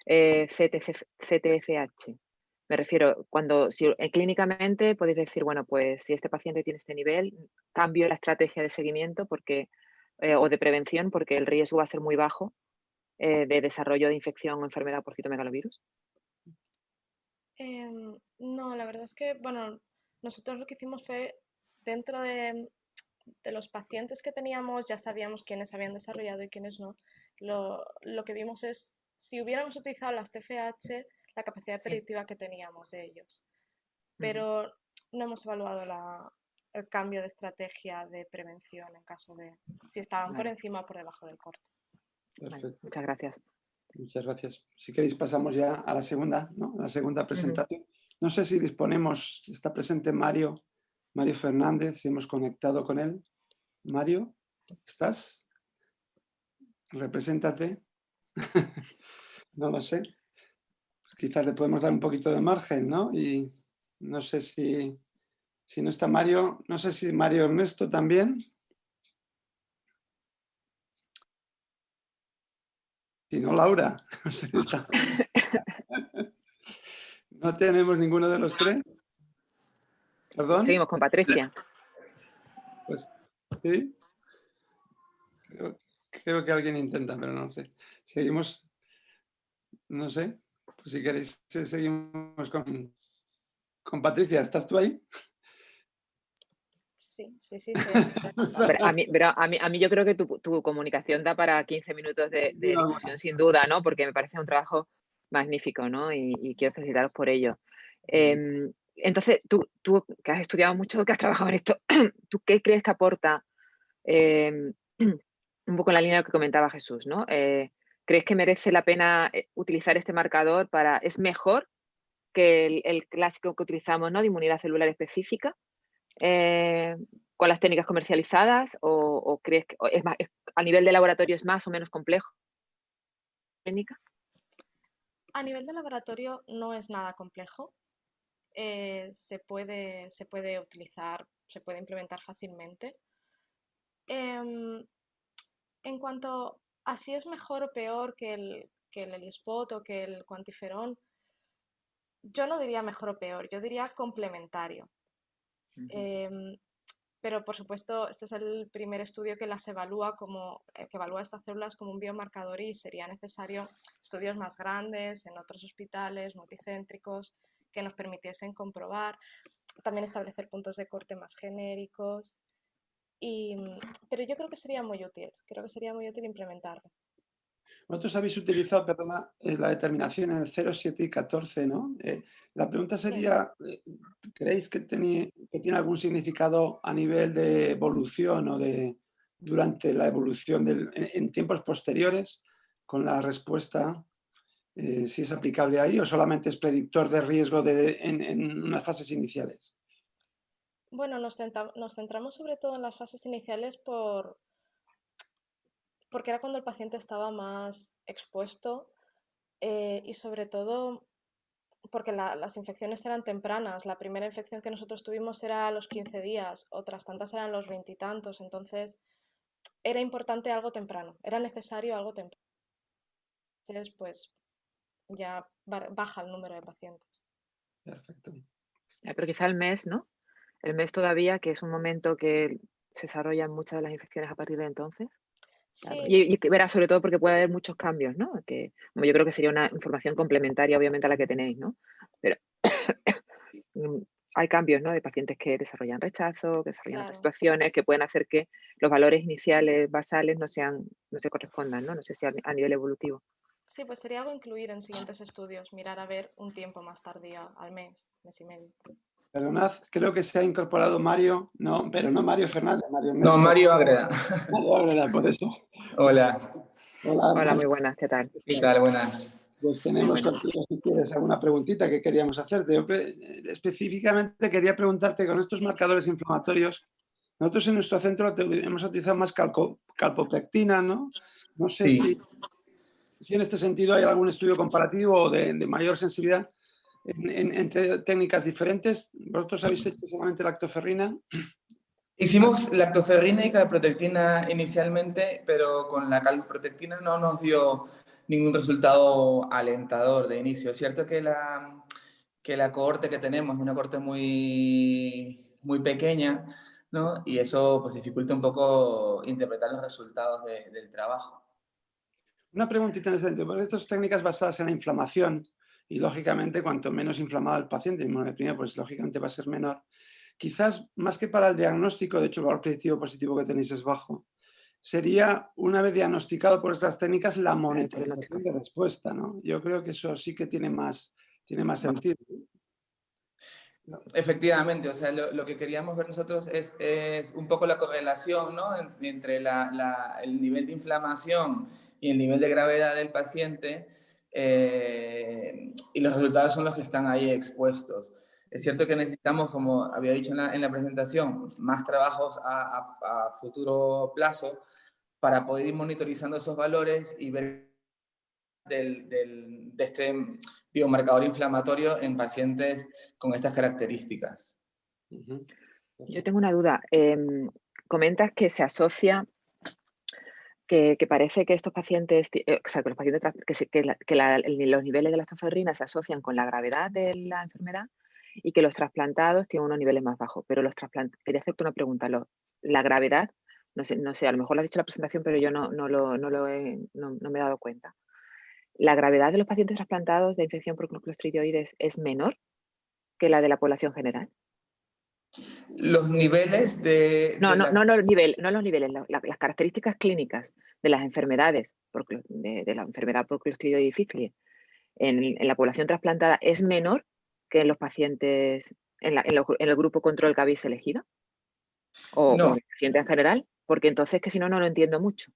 CTFH. Me refiero, clínicamente podéis decir, bueno, pues si este paciente tiene este nivel, cambio la estrategia de seguimiento o de prevención porque el riesgo va a ser muy bajo de desarrollo de infección o enfermedad por citomegalovirus. No, la verdad es que, bueno, nosotros lo que hicimos fue, dentro de los pacientes que teníamos, ya sabíamos quiénes habían desarrollado y quiénes no. Lo que vimos es, si hubiéramos utilizado las TFH, la capacidad predictiva que teníamos de ellos. Pero no hemos evaluado el cambio de estrategia de prevención en caso de si estaban por encima o por debajo del corte. Perfecto. Muchas gracias. Muchas gracias. Si queréis pasamos ya a la segunda, ¿no? A la segunda presentación. No sé si disponemos, está presente Mario Fernández, si hemos conectado con él. Mario, ¿estás? Represéntate. No lo sé. Quizás le podemos dar un poquito de margen, ¿no? Y no sé si no está Mario, no sé si Mario Ernesto también. Si no, Laura. No sé si está. ¿No tenemos ninguno de los tres? ¿Perdón? Seguimos con Patricia. Pues sí. Creo que alguien intenta, pero no sé. Seguimos, no sé. Pues si queréis, seguimos con Patricia. ¿Estás tú ahí? Sí, estoy aquí. Pero a mí yo creo que tu comunicación da para 15 minutos de discusión, sin duda, ¿no? Porque me parece un trabajo magnífico, ¿no? Y quiero felicitaros por ello. Entonces, tú que has estudiado mucho, que has trabajado en esto, ¿tú qué crees que aporta un poco en la línea de lo que comentaba Jesús, ¿no? ¿Crees que merece la pena utilizar este marcador ¿es mejor que el clásico que utilizamos, ¿no? De inmunidad celular específica con las técnicas comercializadas o crees que a nivel de laboratorio es más o menos complejo? ¿Técnica? A nivel de laboratorio no es nada complejo. Se puede utilizar, se puede implementar fácilmente. En cuanto a si es mejor o peor que el ELISpot o que el QuantiFERON, yo no diría mejor o peor, yo diría complementario. Pero por supuesto, este es el primer estudio que las evalúa que evalúa estas células como un biomarcador y sería necesario estudios más grandes en otros hospitales multicéntricos que nos permitiesen comprobar, también establecer puntos de corte más genéricos. Pero yo creo que sería muy útil implementarlo. Vosotros habéis utilizado, perdona, la determinación en el 0, 7 y 14, ¿no? La pregunta sería, ¿creéis que tiene algún significado a nivel de evolución o durante la evolución en tiempos posteriores con la respuesta? Si es aplicable ahí o solamente es predictor de riesgo en unas fases iniciales. Bueno, nos centramos sobre todo en las fases iniciales porque era cuando el paciente estaba más expuesto y sobre todo porque las infecciones eran tempranas. La primera infección que nosotros tuvimos era a los 15 días, otras tantas eran los 20 y tantos, entonces era importante algo temprano, era necesario algo temprano. meses, pues ya baja el número de pacientes. Perfecto. Pero quizá el mes, ¿no? El mes todavía, que es un momento que se desarrollan muchas de las infecciones a partir de entonces. Claro. Sí, Y que verá, sobre todo porque puede haber muchos cambios, ¿no? Que yo creo que sería una información complementaria, obviamente, a la que tenéis, ¿no? Pero hay cambios, ¿no? De pacientes que desarrollan rechazo, que desarrollan otras claro. situaciones, que pueden hacer que los valores iniciales basales no se correspondan, ¿no? No sé si a nivel evolutivo. Sí, pues sería algo incluir en siguientes estudios, mirar a ver un tiempo más tardío, al mes y medio. Perdonad, creo que se ha incorporado Mario, no, pero no Mario Fernández, Mario No, Ernesto. Mario Ágreda. Mario Ágreda, por eso. Hola, Hola, Hola, pues, muy buenas, ¿qué tal? ¿qué tal? Buenas. pues Muy tenemos buenas. contigo, si quieres, alguna preguntita que queríamos hacerte. Yo específicamente quería preguntarte, con estos marcadores inflamatorios, nosotros en nuestro centro hemos utilizado más calpopectina, ¿no? No sé Sí. si en este sentido hay algún estudio comparativo o de mayor sensibilidad entre técnicas diferentes. ¿Vosotros habéis hecho solamente lactoferrina? Hicimos lactoferrina y calprotectina inicialmente, pero con la calprotectina no nos dio ningún resultado alentador de inicio. Es cierto que la cohorte que tenemos es una cohorte muy, muy pequeña, ¿no? Y eso pues dificulta un poco interpretar los resultados del trabajo. Una preguntita en ese sentido, porque estas técnicas basadas en la inflamación, y lógicamente cuanto menos inflamado el paciente, inmunodeprimido, pues lógicamente va a ser menor. Quizás más que para el diagnóstico, de hecho el valor predictivo positivo que tenéis es bajo, sería, una vez diagnosticado por estas técnicas, la monitorización de respuesta, ¿no? Yo creo que eso sí que tiene más sentido. Efectivamente, o sea, lo que queríamos ver nosotros es un poco la correlación, ¿no? Entre el nivel de inflamación y el nivel de gravedad del paciente, y los resultados son los que están ahí expuestos. Es cierto que necesitamos, como había dicho en la presentación, más trabajos a futuro plazo para poder ir monitorizando esos valores y ver de este biomarcador inflamatorio en pacientes con estas características. Yo tengo una duda. Comentas que se asocia, que parece que estos pacientes, o sea, que los pacientes, los niveles de lactoferrina se asocian con la gravedad de la enfermedad y que los trasplantados tienen unos niveles más bajos. Pero quería hacerte una pregunta. La gravedad, no sé, a lo mejor lo has dicho en la presentación, pero yo no me he dado cuenta. ¿La gravedad de los pacientes trasplantados de infección por clostridioides es menor que la de la población general? Los niveles No los niveles, las características clínicas de las enfermedades, de la enfermedad por clostridioides difficile en la población trasplantada es menor que en los pacientes, en el grupo control que habéis elegido, o No, en el paciente en general, porque entonces que si no lo entiendo mucho.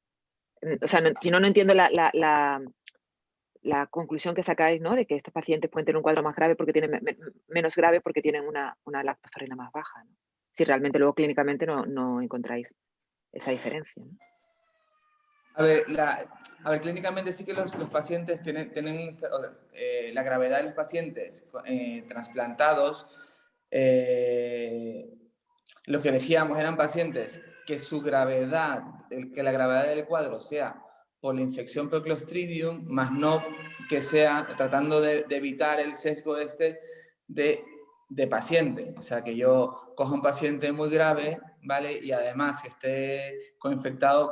O sea, si no entiendo la conclusión que sacáis, ¿no? De que estos pacientes pueden tener un cuadro más grave porque tienen menos grave porque tienen una lactoferrina más baja, ¿no? Si realmente luego clínicamente no encontráis esa diferencia, ¿no? a ver, clínicamente sí que los pacientes tienen la gravedad de los pacientes trasplantados. Lo que elegíamos eran pacientes que que la gravedad del cuadro sea por la infección por Clostridium, más no que sea tratando de evitar el sesgo de paciente. O sea, que yo coja un paciente muy grave, ¿vale? Y además que esté coinfectado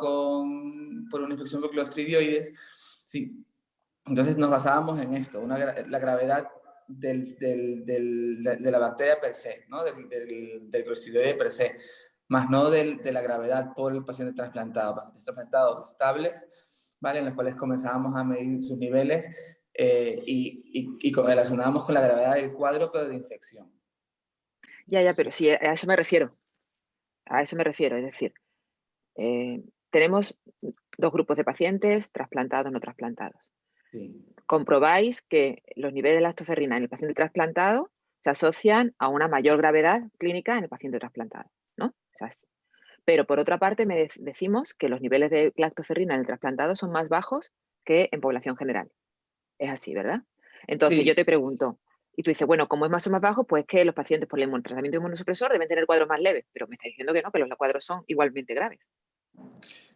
por una infección por Clostridioides, sí. Entonces nos basábamos en esto, la gravedad de la bacteria per se, ¿no? del Clostridioides per se, más no de la gravedad por el paciente trasplantado. Pacientes trasplantados estables, ¿vale? En los cuales comenzábamos a medir sus niveles y correlacionábamos con la gravedad del cuadro, pero de infección. Ya, pero sí, a eso me refiero. Es decir, tenemos dos grupos de pacientes, trasplantados, no trasplantados. Sí. Comprobáis que los niveles de lactoferrina en el paciente trasplantado se asocian a una mayor gravedad clínica en el paciente trasplantado, ¿no? Es así. Pero por otra parte decimos que los niveles de lactoferrina en el trasplantado son más bajos que en población general. Es así, ¿verdad? Entonces Sí. yo te pregunto, y tú dices, bueno, como es más o más bajo, pues que los pacientes por el tratamiento inmunosupresor deben tener cuadros más leves, pero me está diciendo que no, que los cuadros son igualmente graves.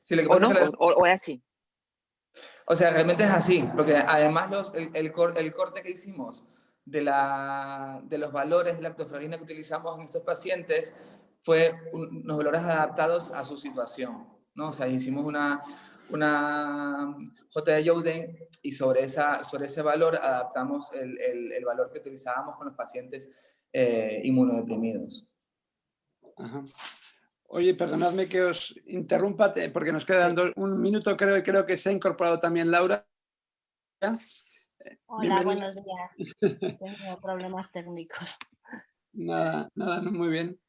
Sí, lo que ¿O pasa no? es que ¿O es así? O sea, realmente es así, porque además el corte que hicimos de los valores de lactofragina que utilizamos en estos pacientes fue unos valores adaptados a su situación, ¿no? O sea, hicimos una J de Youden y sobre ese valor adaptamos el valor que utilizábamos con los pacientes inmunodeprimidos. Ajá. Oye, perdonadme que os interrumpa porque nos quedan un minuto, creo que se ha incorporado también Laura. Hola, buenos días. Tengo problemas técnicos. Nada, muy bien.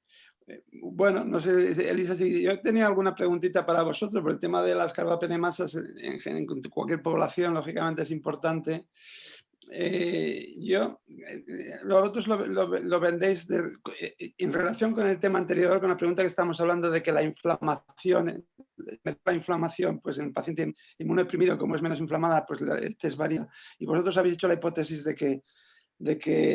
Bueno, no sé, Elisa, si yo tenía alguna preguntita para vosotros, por el tema de las carbapenemasas en cualquier población, lógicamente es importante. Vosotros lo vendéis en relación con el tema anterior, con la pregunta que estamos hablando de que la inflamación, pues en el paciente inmunodeprimido, como es menos inflamada, pues el test varía. Y vosotros habéis hecho la hipótesis de que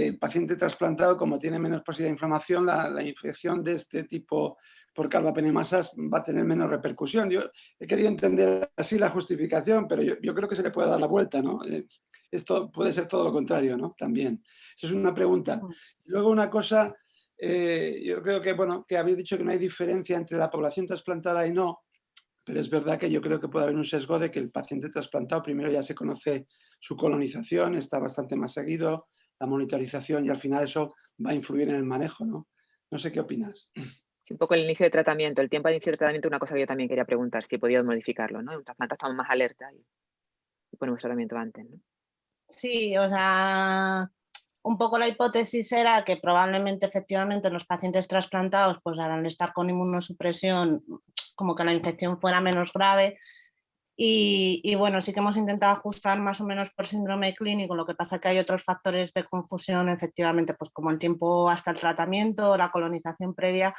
el paciente trasplantado, como tiene menos posibilidad de inflamación, la infección de este tipo por carbapenemasas va a tener menos repercusión. Yo he querido entender así la justificación, pero yo creo que se le puede dar la vuelta, ¿no? Esto puede ser todo lo contrario, ¿no? También. Eso es una pregunta. Luego una cosa, yo creo que, bueno, que habéis dicho que no hay diferencia entre la población trasplantada y no, pero es verdad que yo creo que puede haber un sesgo de que el paciente trasplantado primero ya se conoce su colonización, está bastante más seguido, la monitorización y al final eso va a influir en el manejo, ¿no? No sé qué opinas. Sí, un poco el inicio de tratamiento, el tiempo de inicio de tratamiento, una cosa que yo también quería preguntar, si he podido modificarlo, ¿no? En un trasplante estamos más alerta y ponemos tratamiento antes, ¿no? Sí, o sea, un poco la hipótesis era que probablemente efectivamente los pacientes trasplantados, pues al estar con inmunosupresión, como que la infección fuera menos grave. Y bueno, sí que hemos intentado ajustar más o menos por síndrome clínico, lo que pasa que hay otros factores de confusión, efectivamente, pues como el tiempo hasta el tratamiento, la colonización previa,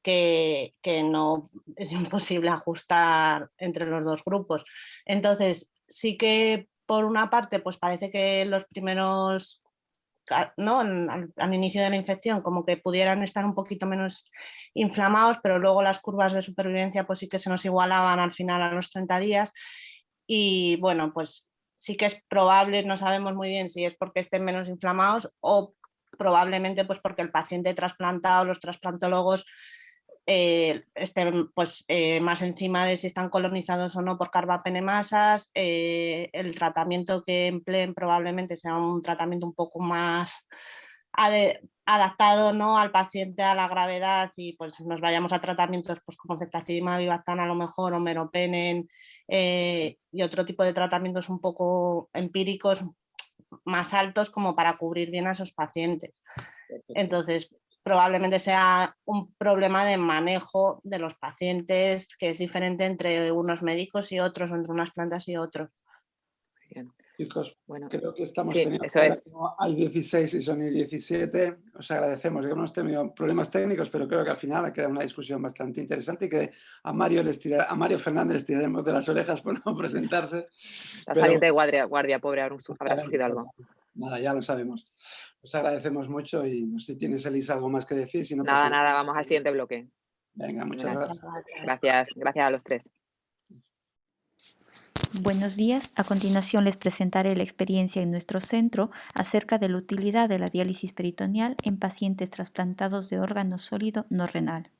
que no es imposible ajustar entre los dos grupos. Entonces, sí que por una parte, pues parece que los primeros, ¿no? al inicio de la infección, como que pudieran estar un poquito menos inflamados, pero luego las curvas de supervivencia pues sí que se nos igualaban al final a los 30 días. Y bueno, pues sí que es probable, no sabemos muy bien si es porque estén menos inflamados o probablemente pues porque el paciente trasplantado, los trasplantólogos estén pues, más encima de si están colonizados o no por carbapenemasas, el tratamiento que empleen probablemente sea un tratamiento un poco más adaptado, ¿no? Al paciente, a la gravedad, y pues nos vayamos a tratamientos pues, como ceftazidima, vivactana a lo mejor, o meropenem, y otro tipo de tratamientos un poco empíricos más altos como para cubrir bien a esos pacientes. Entonces, probablemente sea un problema de manejo de los pacientes que es diferente entre unos médicos y otros, entre unas plantas y otros. Bien. Chicos, Bueno, creo que estamos sí, teniendo, eso es. hay 16 y son 17, os agradecemos, hemos tenido problemas técnicos, pero creo que al final ha quedado una discusión bastante interesante y que a Mario Fernández les tiraremos de las orejas por no presentarse. La Pero saliente de guardia, pobre, habrá sufrido algo. nada, ya lo sabemos. Os agradecemos mucho y no sé si tienes, Elisa, algo más que decir. Si no, Nada, vamos al siguiente bloque. Venga, muchas gracias. Gracias a los tres. Buenos días. A continuación les presentaré la experiencia en nuestro centro acerca de la utilidad de la diálisis peritoneal en pacientes trasplantados de órgano sólido no renal.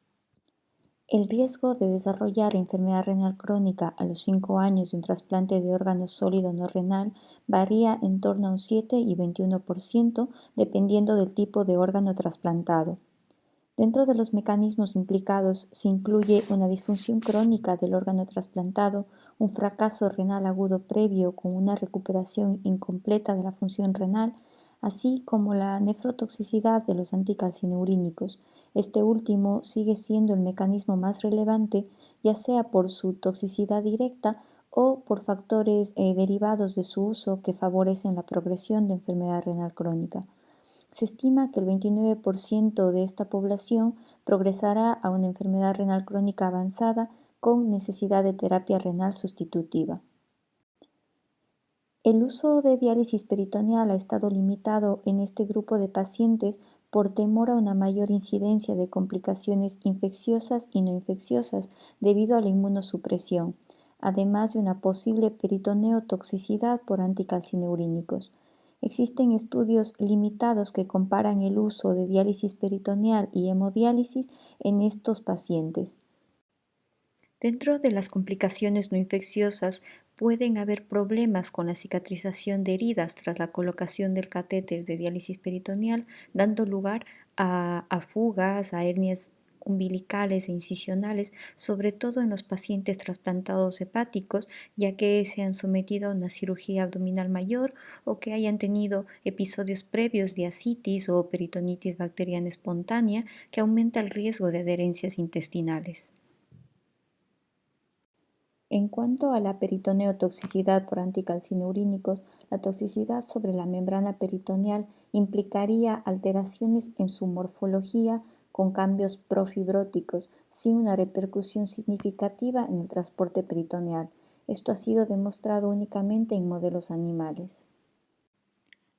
El riesgo de desarrollar enfermedad renal crónica a los 5 años de un trasplante de órgano sólido no renal varía en torno a un 7 y 21% dependiendo del tipo de órgano trasplantado. Dentro de los mecanismos implicados se incluye una disfunción crónica del órgano trasplantado, un fracaso renal agudo previo con una recuperación incompleta de la función renal, así como la nefrotoxicidad de los anticalcinurínicos. Este último sigue siendo el mecanismo más relevante, ya sea por su toxicidad directa o por factores derivados de su uso que favorecen la progresión de enfermedad renal crónica. Se estima que el 29% de esta población progresará a una enfermedad renal crónica avanzada con necesidad de terapia renal sustitutiva. El uso de diálisis peritoneal ha estado limitado en este grupo de pacientes por temor a una mayor incidencia de complicaciones infecciosas y no infecciosas debido a la inmunosupresión, además de una posible peritoneotoxicidad por anticalcineurínicos. Existen estudios limitados que comparan el uso de diálisis peritoneal y hemodiálisis en estos pacientes. Dentro de las complicaciones no infecciosas pueden haber problemas con la cicatrización de heridas tras la colocación del catéter de diálisis peritoneal, dando lugar a fugas, a hernias umbilicales e incisionales, sobre todo en los pacientes trasplantados hepáticos, ya que se han sometido a una cirugía abdominal mayor o que hayan tenido episodios previos de ascitis o peritonitis bacteriana espontánea, que aumenta el riesgo de adherencias intestinales. En cuanto a la peritoneotoxicidad por anticalcineurínicos, la toxicidad sobre la membrana peritoneal implicaría alteraciones en su morfología con cambios profibróticos, sin una repercusión significativa en el transporte peritoneal. Esto ha sido demostrado únicamente en modelos animales.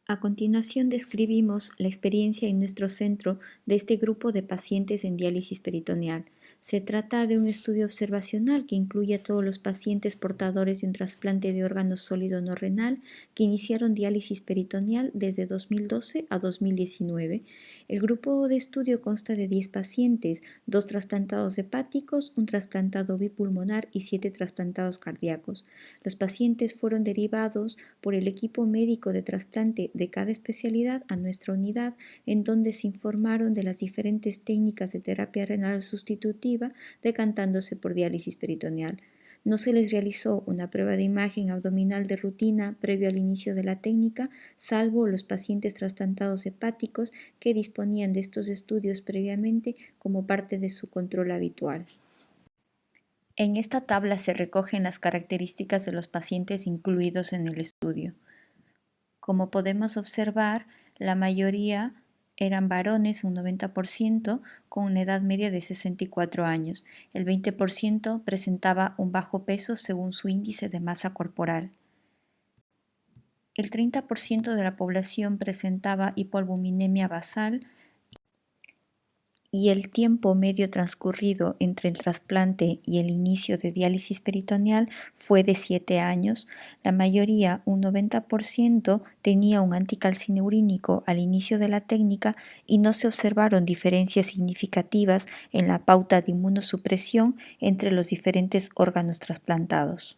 A continuación describimos la experiencia en nuestro centro de este grupo de pacientes en diálisis peritoneal. Se trata de un estudio observacional que incluye a todos los pacientes portadores de un trasplante de órgano sólido no renal que iniciaron diálisis peritoneal desde 2012 a 2019. El grupo de estudio consta de 10 pacientes, 2 trasplantados hepáticos, un trasplantado bipulmonar y 7 trasplantados cardíacos. Los pacientes fueron derivados por el equipo médico de trasplante de cada especialidad a nuestra unidad, en donde se informaron de las diferentes técnicas de terapia renal sustitutiva, decantándose por diálisis peritoneal. No se les realizó una prueba de imagen abdominal de rutina previo al inicio de la técnica, salvo los pacientes trasplantados hepáticos que disponían de estos estudios previamente como parte de su control habitual. En esta tabla se recogen las características de los pacientes incluidos en el estudio. Como podemos observar, la mayoría eran varones, un 90%, con una edad media de 64 años. El 20% presentaba un bajo peso según su índice de masa corporal. El 30% de la población presentaba hipoalbuminemia basal y el tiempo medio transcurrido entre el trasplante y el inicio de diálisis peritoneal fue de 7 años. La mayoría, un 90%, tenía un anticalcineurínico al inicio de la técnica y no se observaron diferencias significativas en la pauta de inmunosupresión entre los diferentes órganos trasplantados.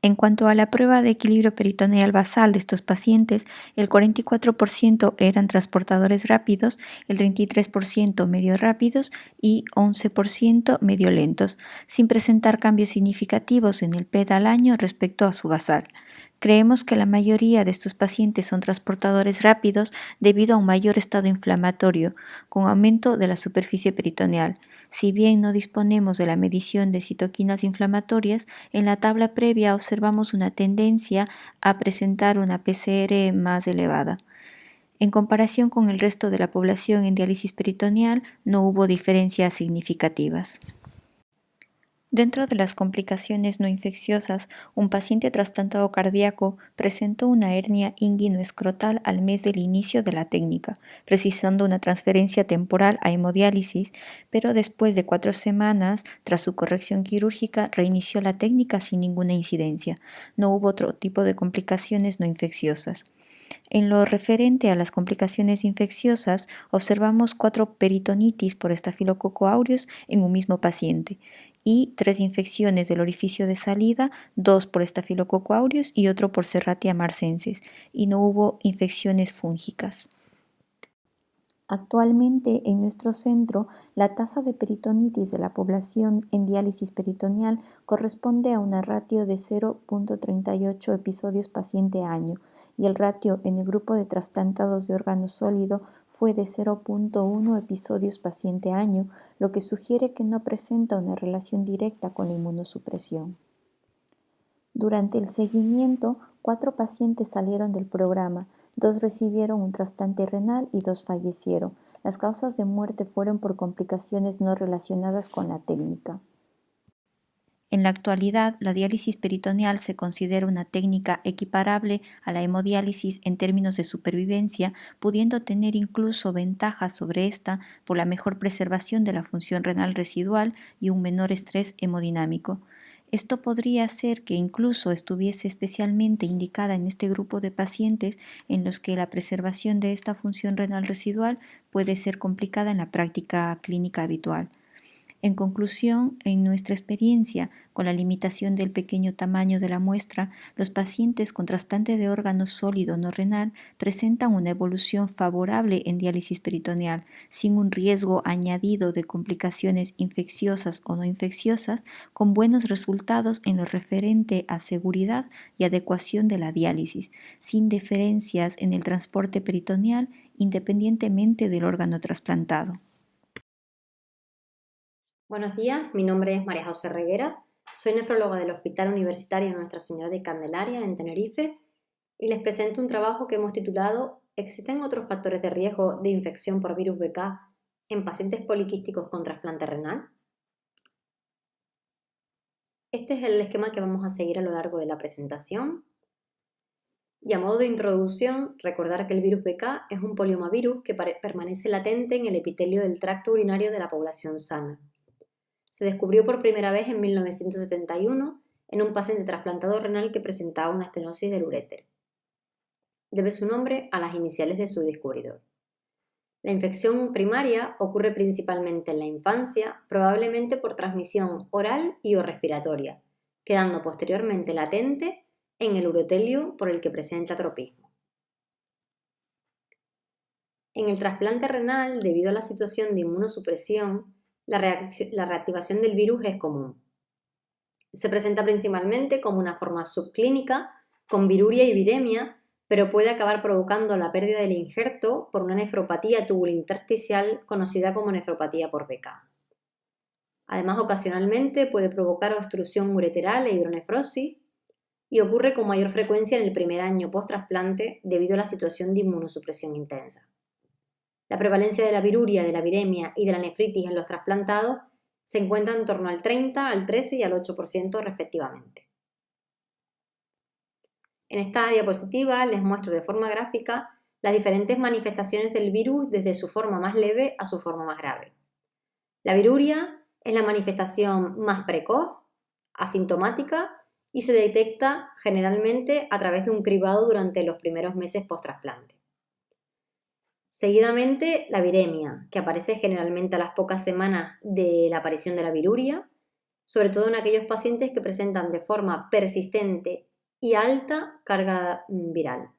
En cuanto a la prueba de equilibrio peritoneal basal de estos pacientes, el 44% eran transportadores rápidos, el 33% medio rápidos y 11% medio lentos, sin presentar cambios significativos en el PET al año respecto a su basal. Creemos que la mayoría de estos pacientes son transportadores rápidos debido a un mayor estado inflamatorio, con aumento de la superficie peritoneal. Si bien no disponemos de la medición de citoquinas inflamatorias, en la tabla previa observamos una tendencia a presentar una PCR más elevada. En comparación con el resto de la población en diálisis peritoneal, no hubo diferencias significativas. Dentro de las complicaciones no infecciosas, un paciente trasplantado cardíaco presentó una hernia inguinoescrotal al mes del inicio de la técnica, precisando una transferencia temporal a hemodiálisis, pero después de 4 semanas, tras su corrección quirúrgica, reinició la técnica sin ninguna incidencia. No hubo otro tipo de complicaciones no infecciosas. En lo referente a las complicaciones infecciosas, observamos 4 peritonitis por estafilococo aureus en un mismo paciente y 3 infecciones del orificio de salida, 2 por estafilococo aureus y otro por Serratia marcensis, y no hubo infecciones fúngicas. Actualmente, en nuestro centro, la tasa de peritonitis de la población en diálisis peritoneal corresponde a una ratio de 0.38 episodios paciente año, y el ratio en el grupo de trasplantados de órgano sólido fue de 0.1 episodios paciente año, lo que sugiere que no presenta una relación directa con la inmunosupresión. Durante el seguimiento, 4 pacientes salieron del programa, 2 recibieron un trasplante renal y 2 fallecieron. Las causas de muerte fueron por complicaciones no relacionadas con la técnica. En la actualidad, la diálisis peritoneal se considera una técnica equiparable a la hemodiálisis en términos de supervivencia, pudiendo tener incluso ventajas sobre esta por la mejor preservación de la función renal residual y un menor estrés hemodinámico. Esto podría hacer que incluso estuviese especialmente indicada en este grupo de pacientes en los que la preservación de esta función renal residual puede ser complicada en la práctica clínica habitual. En conclusión, en nuestra experiencia, con la limitación del pequeño tamaño de la muestra, los pacientes con trasplante de órgano sólido no renal presentan una evolución favorable en diálisis peritoneal, sin un riesgo añadido de complicaciones infecciosas o no infecciosas, con buenos resultados en lo referente a seguridad y adecuación de la diálisis, sin diferencias en el transporte peritoneal independientemente del órgano trasplantado. Buenos días, mi nombre es María José Reguera, soy nefróloga del Hospital Universitario Nuestra Señora de Candelaria en Tenerife y les presento un trabajo que hemos titulado ¿Existen otros factores de riesgo de infección por virus BK en pacientes poliquísticos con trasplante renal? Este es el esquema que vamos a seguir a lo largo de la presentación. Y a modo de introducción, recordar que el virus BK es un poliomavirus que permanece latente en el epitelio del tracto urinario de la población sana. Se descubrió por primera vez en 1971 en un paciente trasplantado renal que presentaba una estenosis del uréter. Debe su nombre a las iniciales de su descubridor. La infección primaria ocurre principalmente en la infancia, probablemente por transmisión oral y o respiratoria, quedando posteriormente latente en el urotelio por el que presenta tropismo. En el trasplante renal, debido a la situación de inmunosupresión, la reactivación del virus es común. Se presenta principalmente como una forma subclínica, con viruria y viremia, pero puede acabar provocando la pérdida del injerto por una nefropatía tubulointersticial conocida como nefropatía por BK. Además, ocasionalmente puede provocar obstrucción ureteral e hidronefrosis y ocurre con mayor frecuencia en el primer año post-trasplante debido a la situación de inmunosupresión intensa. La prevalencia de la viruria, de la viremia y de la nefritis en los trasplantados se encuentra en torno al 30, al 13 y al 8% respectivamente. En esta diapositiva les muestro de forma gráfica las diferentes manifestaciones del virus desde su forma más leve a su forma más grave. La viruria es la manifestación más precoz, asintomática y se detecta generalmente a través de un cribado durante los primeros meses post-trasplante. Seguidamente, la viremia, que aparece generalmente a las pocas semanas de la aparición de la viruria, sobre todo en aquellos pacientes que presentan de forma persistente y alta carga viral.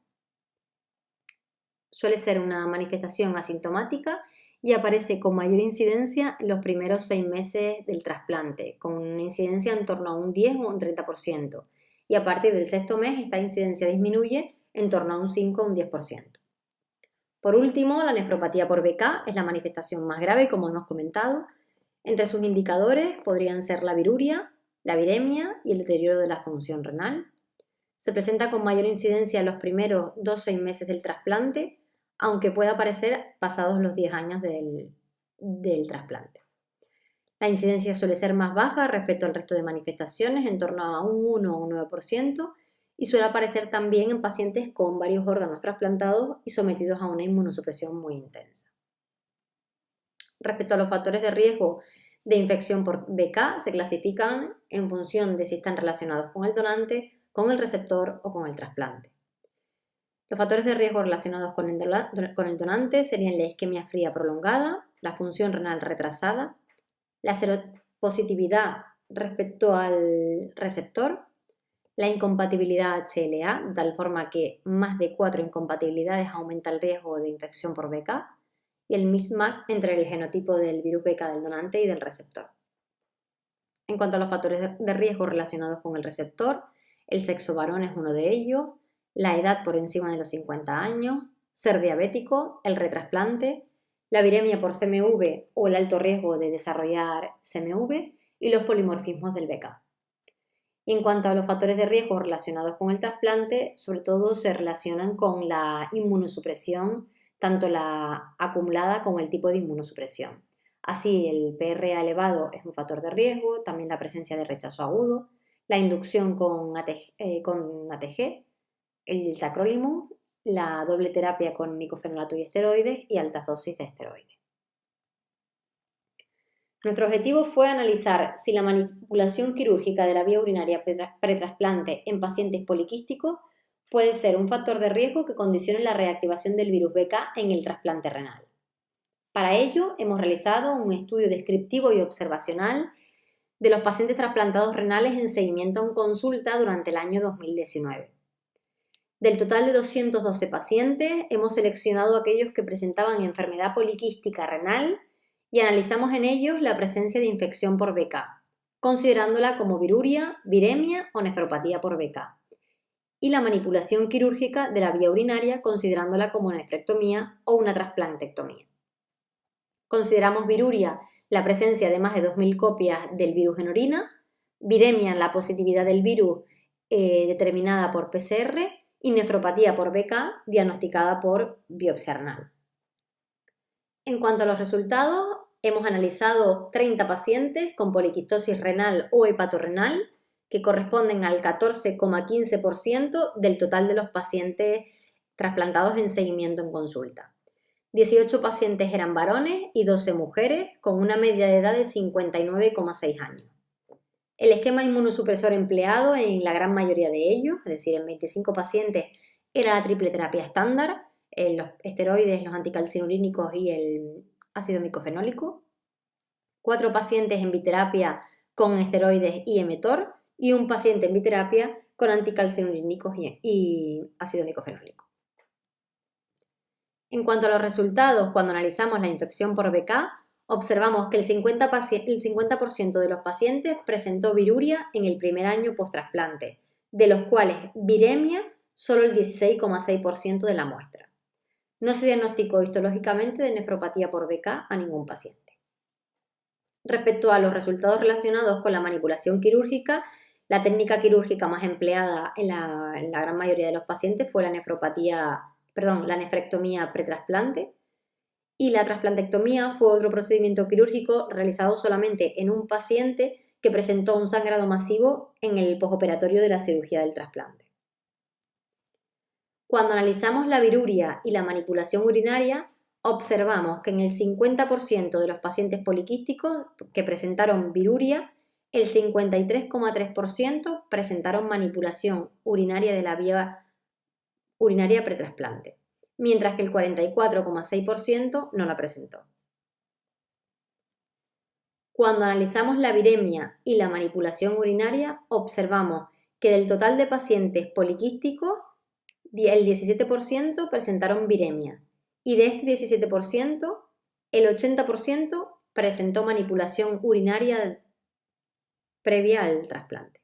Suele ser una manifestación asintomática y aparece con mayor incidencia en los primeros 6 meses del trasplante, con una incidencia en torno a un 10 o un 30%, y a partir del 6º mes esta incidencia disminuye en torno a un 5 o un 10%. Por último, la nefropatía por BK es la manifestación más grave, como hemos comentado. Entre sus indicadores podrían ser la viruria, la viremia y el deterioro de la función renal. Se presenta con mayor incidencia en los primeros 2 o 6 meses del trasplante, aunque pueda aparecer pasados los 10 años del trasplante. La incidencia suele ser más baja respecto al resto de manifestaciones, en torno a un 1 o un 9%, y suele aparecer también en pacientes con varios órganos trasplantados y sometidos a una inmunosupresión muy intensa. Respecto a los factores de riesgo de infección por BK, se clasifican en función de si están relacionados con el donante, con el receptor o con el trasplante. Los factores de riesgo relacionados con el donante serían la isquemia fría prolongada, la función renal retrasada, la seropositividad respecto al receptor, la incompatibilidad HLA, de tal forma que más de 4 incompatibilidades aumenta el riesgo de infección por BK, y el mismatch entre el genotipo del virus BK del donante y del receptor. En cuanto a los factores de riesgo relacionados con el receptor, el sexo varón es uno de ellos, la edad por encima de los 50 años, ser diabético, el retrasplante, la viremia por CMV o el alto riesgo de desarrollar CMV y los polimorfismos del BK. En cuanto a los factores de riesgo relacionados con el trasplante, sobre todo se relacionan con la inmunosupresión, tanto la acumulada como el tipo de inmunosupresión. Así, el PRA elevado es un factor de riesgo, también la presencia de rechazo agudo, la inducción con ATG, el tacrolimus, la doble terapia con micofenolato y esteroides y altas dosis de esteroides. Nuestro objetivo fue analizar si la manipulación quirúrgica de la vía urinaria pretrasplante en pacientes poliquísticos puede ser un factor de riesgo que condicione la reactivación del virus BK en el trasplante renal. Para ello, hemos realizado un estudio descriptivo y observacional de los pacientes trasplantados renales en seguimiento en consulta durante el año 2019. Del total de 212 pacientes, hemos seleccionado aquellos que presentaban enfermedad poliquística renal y analizamos en ellos la presencia de infección por BK, considerándola como viruria, viremia o nefropatía por BK, y la manipulación quirúrgica de la vía urinaria, considerándola como una nefrectomía o una trasplantectomía. Consideramos viruria la presencia de más de 2.000 copias del virus en orina, viremia la positividad del virus determinada por PCR y nefropatía por BK diagnosticada por biopsia renal. En cuanto a los resultados, hemos analizado 30 pacientes con poliquistosis renal o hepatorrenal que corresponden al 14,15% del total de los pacientes trasplantados en seguimiento en consulta. 18 pacientes eran varones y 12 mujeres, con una media de edad de 59,6 años. El esquema inmunosupresor empleado en la gran mayoría de ellos, es decir, en 25 pacientes, era la triple terapia estándar, los esteroides, los anticalcinurínicos y el ácido micofenólico. 4 pacientes en biterapia con esteroides y emetor y un paciente en biterapia con anticalcinurínicos y ácido micofenólico. En cuanto a los resultados, cuando analizamos la infección por BK, observamos que el 50% de los pacientes presentó viruria en el primer año post-trasplante, de los cuales viremia solo el 16,6% de la muestra. No se diagnosticó histológicamente de nefropatía por BK a ningún paciente. Respecto a los resultados relacionados con la manipulación quirúrgica, la técnica quirúrgica más empleada en la gran mayoría de los pacientes fue la nefrectomía pretrasplante, y la trasplantectomía fue otro procedimiento quirúrgico realizado solamente en un paciente que presentó un sangrado masivo en el postoperatorio de la cirugía del trasplante. Cuando analizamos la viruria y la manipulación urinaria, observamos que en el 50% de los pacientes poliquísticos que presentaron viruria, el 53,3% presentaron manipulación urinaria de la vía urinaria pretrasplante, mientras que el 44,6% no la presentó. Cuando analizamos la viremia y la manipulación urinaria, observamos que del total de pacientes poliquísticos, el 17% presentaron viremia y de este 17%, el 80% presentó manipulación urinaria previa al trasplante.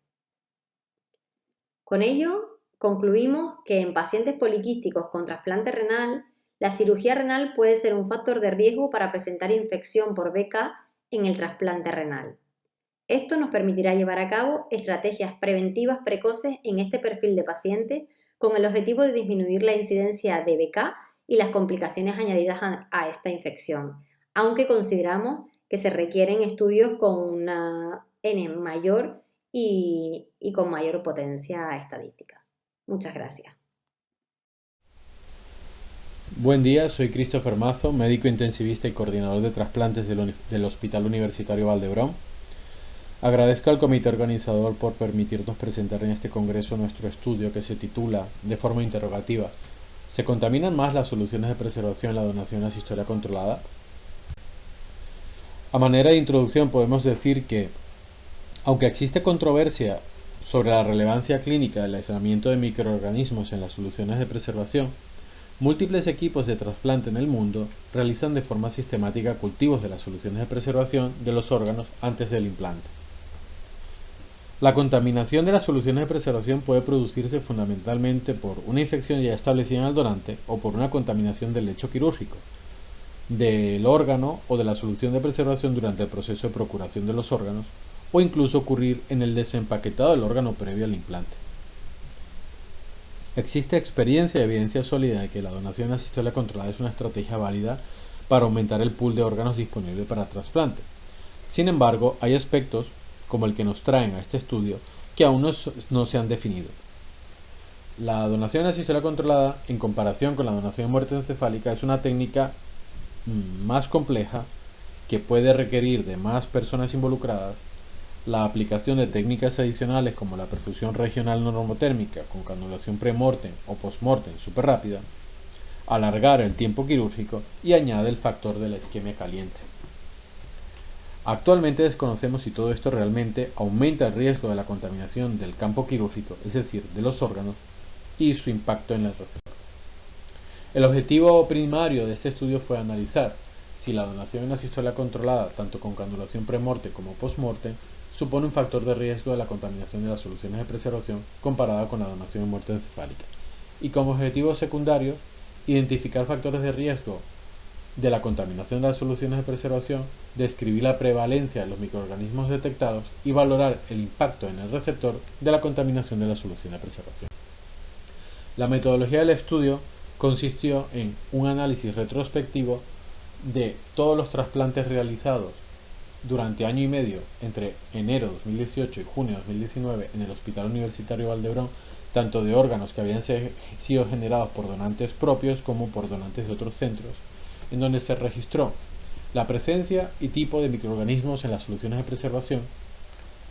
Con ello, concluimos que en pacientes poliquísticos con trasplante renal, la cirugía renal puede ser un factor de riesgo para presentar infección por BK en el trasplante renal. Esto nos permitirá llevar a cabo estrategias preventivas precoces en este perfil de pacientes con el objetivo de disminuir la incidencia de BK y las complicaciones añadidas a esta infección, aunque consideramos que se requieren estudios con una N mayor y con mayor potencia estadística. Muchas gracias. Buen día, soy Christopher Mazo, médico intensivista y coordinador de trasplantes del Hospital Universitario Valdebrón. Agradezco al comité organizador por permitirnos presentar en este congreso nuestro estudio que se titula, de forma interrogativa, ¿se contaminan más las soluciones de preservación en la donación asistolia controlada? A manera de introducción podemos decir que, aunque existe controversia sobre la relevancia clínica del aislamiento de microorganismos en las soluciones de preservación, múltiples equipos de trasplante en el mundo realizan de forma sistemática cultivos de las soluciones de preservación de los órganos antes del implante. La contaminación de las soluciones de preservación puede producirse fundamentalmente por una infección ya establecida en el donante o por una contaminación del lecho quirúrgico, del órgano o de la solución de preservación durante el proceso de procuración de los órganos o incluso ocurrir en el desempaquetado del órgano previo al implante. Existe experiencia y evidencia sólida de que la donación asistolia controlada es una estrategia válida para aumentar el pool de órganos disponible para trasplante. Sin embargo, hay aspectos, como el que nos traen a este estudio, que aún no se han definido. La donación asistolia controlada, en comparación con la donación de muerte encefálica, es una técnica más compleja que puede requerir de más personas involucradas, la aplicación de técnicas adicionales como la perfusión regional normotérmica con canulación premortem o postmortem superrápida, alargar el tiempo quirúrgico y añade el factor de la isquemia caliente. Actualmente desconocemos si todo esto realmente aumenta el riesgo de la contaminación del campo quirúrgico, es decir, de los órganos, y su impacto en el receptor. El objetivo primario de este estudio fue analizar si la donación en asistolia controlada, tanto con canulación premortem como postmortem, supone un factor de riesgo de la contaminación de las soluciones de preservación comparada con la donación en muerte encefálica. Y como objetivo secundario, identificar factores de riesgo de la contaminación de las soluciones de preservación, describir la prevalencia de los microorganismos detectados y valorar el impacto en el receptor de la contaminación de la solución de preservación. La metodología del estudio consistió en un análisis retrospectivo de todos los trasplantes realizados durante año y medio entre enero de 2018 y junio de 2019 en el Hospital Universitario Valdebrón, tanto de órganos que habían sido generados por donantes propios como por donantes de otros centros, en donde se registró la presencia y tipo de microorganismos en las soluciones de preservación,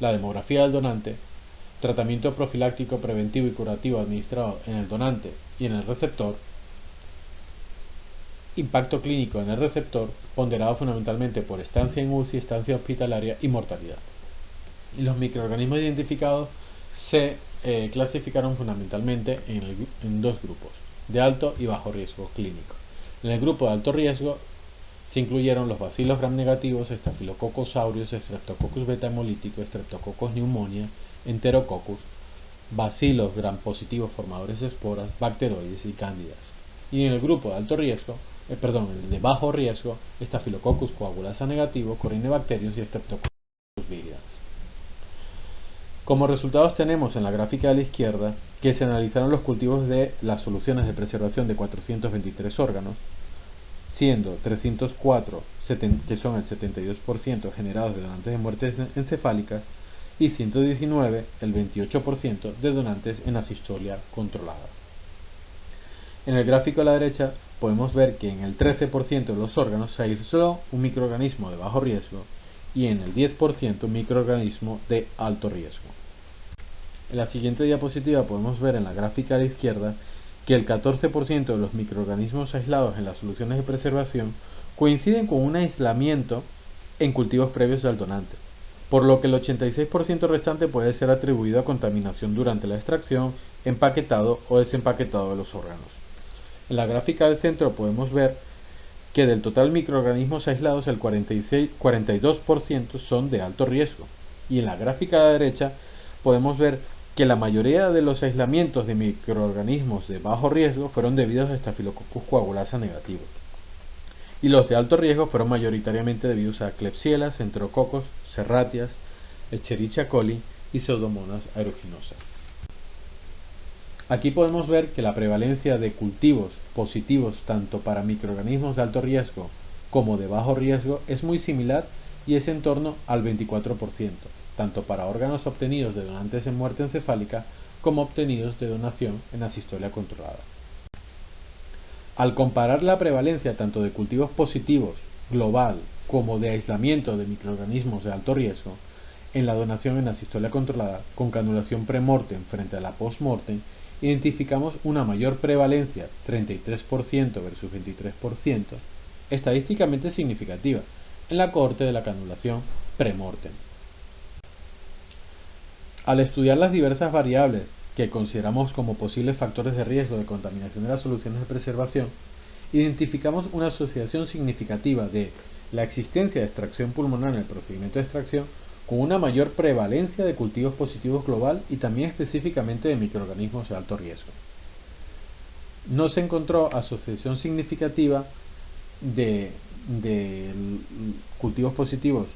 la demografía del donante, tratamiento profiláctico, preventivo y curativo administrado en el donante y en el receptor, impacto clínico en el receptor, ponderado fundamentalmente por estancia en UCI, estancia hospitalaria y mortalidad. Y los microorganismos identificados se clasificaron fundamentalmente en dos grupos, de alto y bajo riesgo clínico. En el grupo de alto riesgo se incluyeron los bacilos gram negativos, Staphylococcus aureus, Streptococcus beta hemolítico, Streptococcus pneumonia, Enterococcus, bacilos gram positivos formadores de esporas, bacteroides y cándidas. Y en el grupo de alto riesgo, el de bajo riesgo, Staphylococcus coagulasa negativo, Corynebacterius y Streptococcus viridans. Como resultados tenemos en la gráfica de la izquierda que se analizaron los cultivos de las soluciones de preservación de 423 órganos, siendo 304, que son el 72%, generados de donantes de muertes encefálicas, y 119, el 28%, de donantes en asistolia controlada. En el gráfico a la derecha podemos ver que en el 13% de los órganos se aisló un microorganismo de bajo riesgo y en el 10% un microorganismo de alto riesgo. En la siguiente diapositiva podemos ver en la gráfica a la izquierda que el 14% de los microorganismos aislados en las soluciones de preservación coinciden con un aislamiento en cultivos previos al donante, por lo que el 86% restante puede ser atribuido a contaminación durante la extracción, empaquetado o desempaquetado de los órganos. En la gráfica del centro podemos ver que del total microorganismos aislados el 42% son de alto riesgo, y en la gráfica de la derecha podemos ver que la mayoría de los aislamientos de microorganismos de bajo riesgo fueron debidos a Staphylococcus coagulasa negativo, y los de alto riesgo fueron mayoritariamente debidos a Klebsiella, Enterococcus, Serratias, Escherichia coli y Pseudomonas aeruginosa. Aquí podemos ver que la prevalencia de cultivos positivos tanto para microorganismos de alto riesgo como de bajo riesgo es muy similar y es en torno al 24%, tanto para órganos obtenidos de donantes en muerte encefálica como obtenidos de donación en asistolia controlada. Al comparar la prevalencia tanto de cultivos positivos global como de aislamiento de microorganismos de alto riesgo en la donación en asistolia controlada con canulación premortem frente a la postmortem, identificamos una mayor prevalencia, 33% versus 23%, estadísticamente significativa, en la cohorte de la canulación premortem. Al estudiar las diversas variables que consideramos como posibles factores de riesgo de contaminación de las soluciones de preservación, identificamos una asociación significativa de la existencia de extracción pulmonar en el procedimiento de extracción con una mayor prevalencia de cultivos positivos global y también específicamente de microorganismos de alto riesgo. No se encontró asociación significativa de cultivos positivos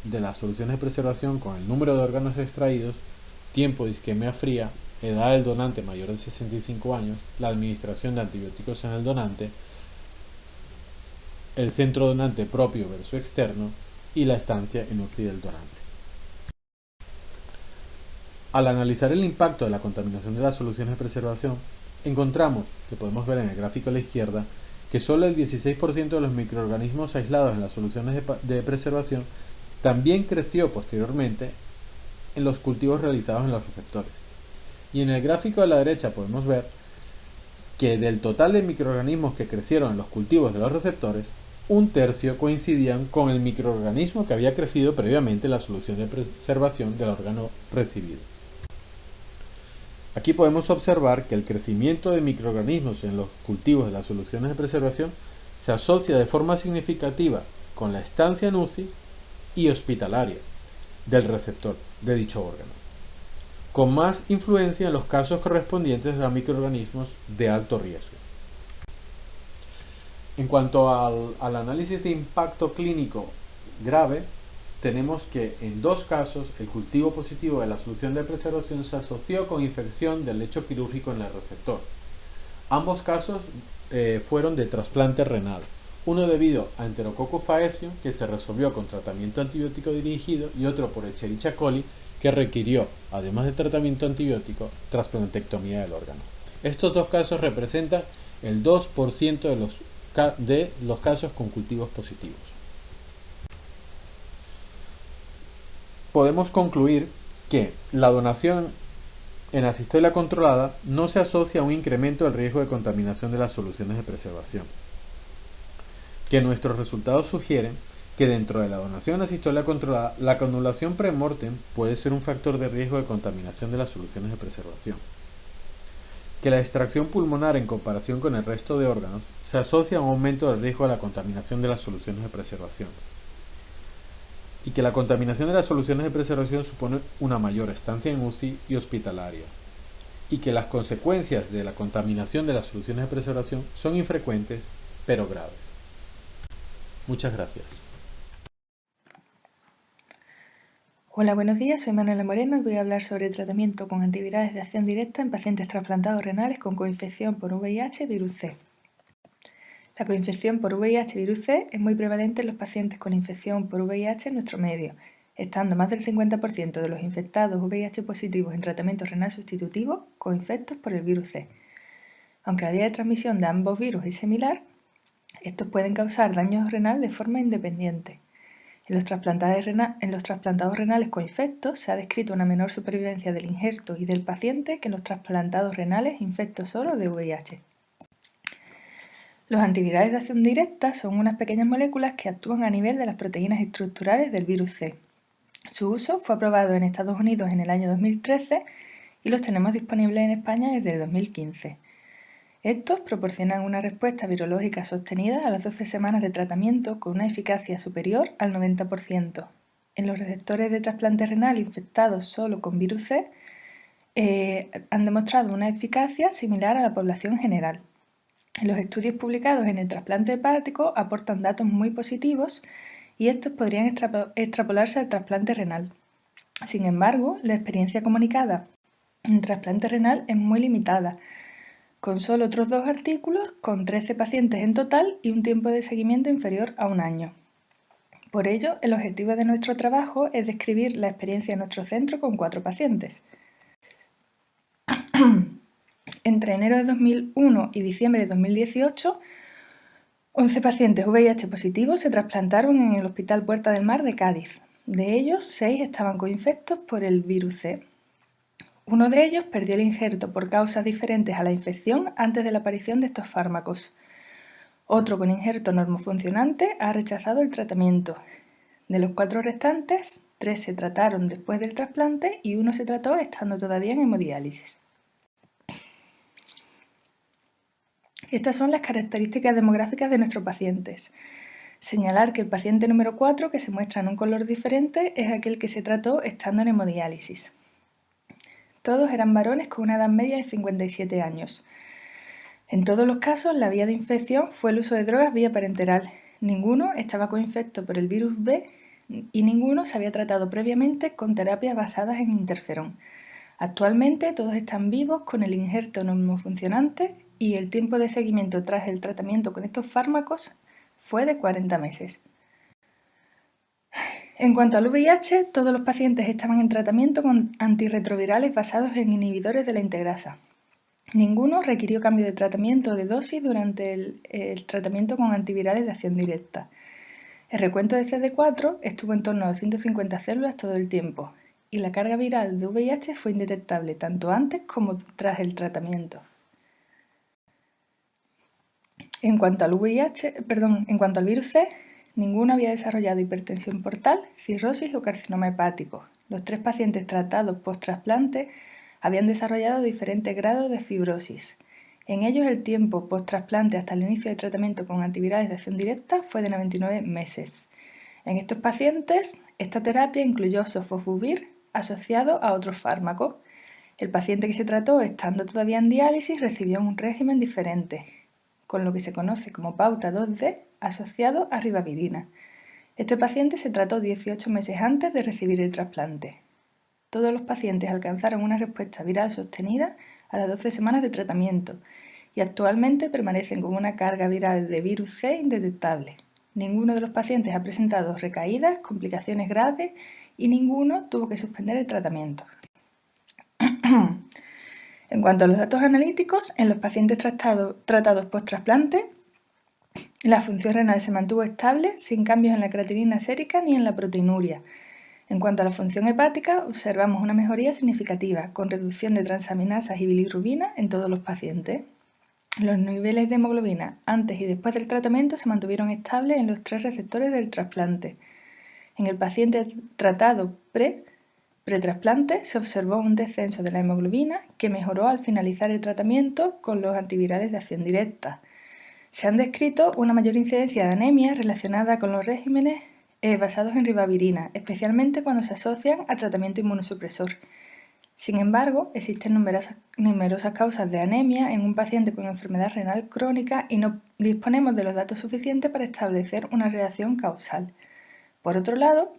de las soluciones de preservación con el número de órganos extraídos, tiempo de isquemia fría, edad del donante mayor de 65 años, la administración de antibióticos en el donante, el centro donante propio versus externo y la estancia en UCI del donante. Al analizar el impacto de la contaminación de las soluciones de preservación, encontramos, que podemos ver en el gráfico a la izquierda, que solo el 16% de los microorganismos aislados en las soluciones de preservación también creció posteriormente en los cultivos realizados en los receptores. Y en el gráfico de la derecha podemos ver que del total de microorganismos que crecieron en los cultivos de los receptores, 1/3 coincidían con el microorganismo que había crecido previamente en la solución de preservación del órgano recibido. Aquí podemos observar que el crecimiento de microorganismos en los cultivos de las soluciones de preservación se asocia de forma significativa con la estancia en UCI y hospitalaria del receptor de dicho órgano, con más influencia en los casos correspondientes a microorganismos de alto riesgo. En cuanto al análisis de impacto clínico grave, tenemos que en 2 casos el cultivo positivo de la solución de preservación se asoció con infección del lecho quirúrgico en el receptor. Ambos casos fueron de trasplante renal, uno debido a Enterococcus faecium, que se resolvió con tratamiento antibiótico dirigido, y otro por Escherichia coli, que requirió, además de tratamiento antibiótico, trasplantectomía del órgano. Estos 2 casos representan el 2% de los casos con cultivos positivos. Podemos concluir que la donación en asistolia controlada no se asocia a un incremento del riesgo de contaminación de las soluciones de preservación, que nuestros resultados sugieren que dentro de la donación en asistolia controlada, la canulación pre-mortem puede ser un factor de riesgo de contaminación de las soluciones de preservación, que la extracción pulmonar en comparación con el resto de órganos se asocia a un aumento del riesgo de la contaminación de las soluciones de preservación, y que la contaminación de las soluciones de preservación supone una mayor estancia en UCI y hospitalaria, y que las consecuencias de la contaminación de las soluciones de preservación son infrecuentes pero graves. Muchas gracias. Hola, buenos días, soy Manuela Moreno y voy a hablar sobre el tratamiento con antivirales de acción directa en pacientes trasplantados renales con coinfección por VIH virus C. La coinfección por VIH virus C es muy prevalente en los pacientes con infección por VIH en nuestro medio, estando más del 50% de los infectados VIH positivos en tratamiento renal sustitutivo coinfectos por el virus C. Aunque la vía de transmisión de ambos virus es similar, estos pueden causar daño renal de forma independiente. En los trasplantados renales coinfectos se ha descrito una menor supervivencia del injerto y del paciente que en los trasplantados renales infectos solo de VIH. Los antivirales de acción directa son unas pequeñas moléculas que actúan a nivel de las proteínas estructurales del virus C. Su uso fue aprobado en Estados Unidos en el año 2013 y los tenemos disponibles en España desde el 2015. Estos proporcionan una respuesta virológica sostenida a las 12 semanas de tratamiento con una eficacia superior al 90%. En los receptores de trasplante renal infectados solo con virus C han demostrado una eficacia similar a la población general. Los estudios publicados en el trasplante hepático aportan datos muy positivos y estos podrían extrapolarse al trasplante renal. Sin embargo, la experiencia comunicada en trasplante renal es muy limitada, con solo otros 2 artículos, con 13 pacientes en total y un tiempo de seguimiento inferior a 1 año. Por ello, el objetivo de nuestro trabajo es describir la experiencia en nuestro centro con 4 pacientes. Entre enero de 2001 y diciembre de 2018, 11 pacientes VIH positivos se trasplantaron en el Hospital Puerta del Mar de Cádiz. De ellos, 6 estaban coinfectos por el virus C. Uno de ellos perdió el injerto por causas diferentes a la infección antes de la aparición de estos fármacos. Otro con injerto normofuncionante ha rechazado el tratamiento. De los 4 restantes, 3 se trataron después del trasplante y 1 se trató estando todavía en hemodiálisis. Estas son las características demográficas de nuestros pacientes. Señalar que el paciente número 4, que se muestra en un color diferente, es aquel que se trató estando en hemodiálisis. Todos eran varones con una edad media de 57 años. En todos los casos, la vía de infección fue el uso de drogas vía parenteral. Ninguno estaba coinfecto por el virus B y ninguno se había tratado previamente con terapias basadas en interferón. Actualmente todos están vivos con el injerto normofuncionante y el tiempo de seguimiento tras el tratamiento con estos fármacos fue de 40 meses. En cuanto al VIH, todos los pacientes estaban en tratamiento con antirretrovirales basados en inhibidores de la integrasa. Ninguno requirió cambio de tratamiento de dosis durante el tratamiento con antivirales de acción directa. El recuento de CD4 estuvo en torno a 250 células todo el tiempo y la carga viral de VIH fue indetectable tanto antes como tras el tratamiento. En cuanto al virus C, ninguno había desarrollado hipertensión portal, cirrosis o carcinoma hepático. Los 3 pacientes tratados post-trasplante habían desarrollado diferentes grados de fibrosis. En ellos el tiempo post-trasplante hasta el inicio del tratamiento con antivirales de acción directa fue de 99 meses. En estos pacientes, esta terapia incluyó sofosbuvir asociado a otros fármacos. El paciente que se trató estando todavía en diálisis recibió un régimen diferente, con lo que se conoce como pauta 2D asociado a ribavirina. Este paciente se trató 18 meses antes de recibir el trasplante. Todos los pacientes alcanzaron una respuesta viral sostenida a las 12 semanas de tratamiento y actualmente permanecen con una carga viral de virus C indetectable. Ninguno de los pacientes ha presentado recaídas, complicaciones graves y ninguno tuvo que suspender el tratamiento. En cuanto a los datos analíticos, en los pacientes tratados post-trasplante, la función renal se mantuvo estable, sin cambios en la creatinina sérica ni en la proteinuria. En cuanto a la función hepática, observamos una mejoría significativa, con reducción de transaminasas y bilirrubina en todos los pacientes. Los niveles de hemoglobina antes y después del tratamiento se mantuvieron estables en los 3 receptores del trasplante. En el paciente tratado pretrasplante se observó un descenso de la hemoglobina que mejoró al finalizar el tratamiento con los antivirales de acción directa. Se han descrito una mayor incidencia de anemia relacionada con los regímenes basados en ribavirina, especialmente cuando se asocian a tratamiento inmunosupresor. Sin embargo, existen numerosas causas de anemia en un paciente con enfermedad renal crónica y no disponemos de los datos suficientes para establecer una relación causal. Por otro lado,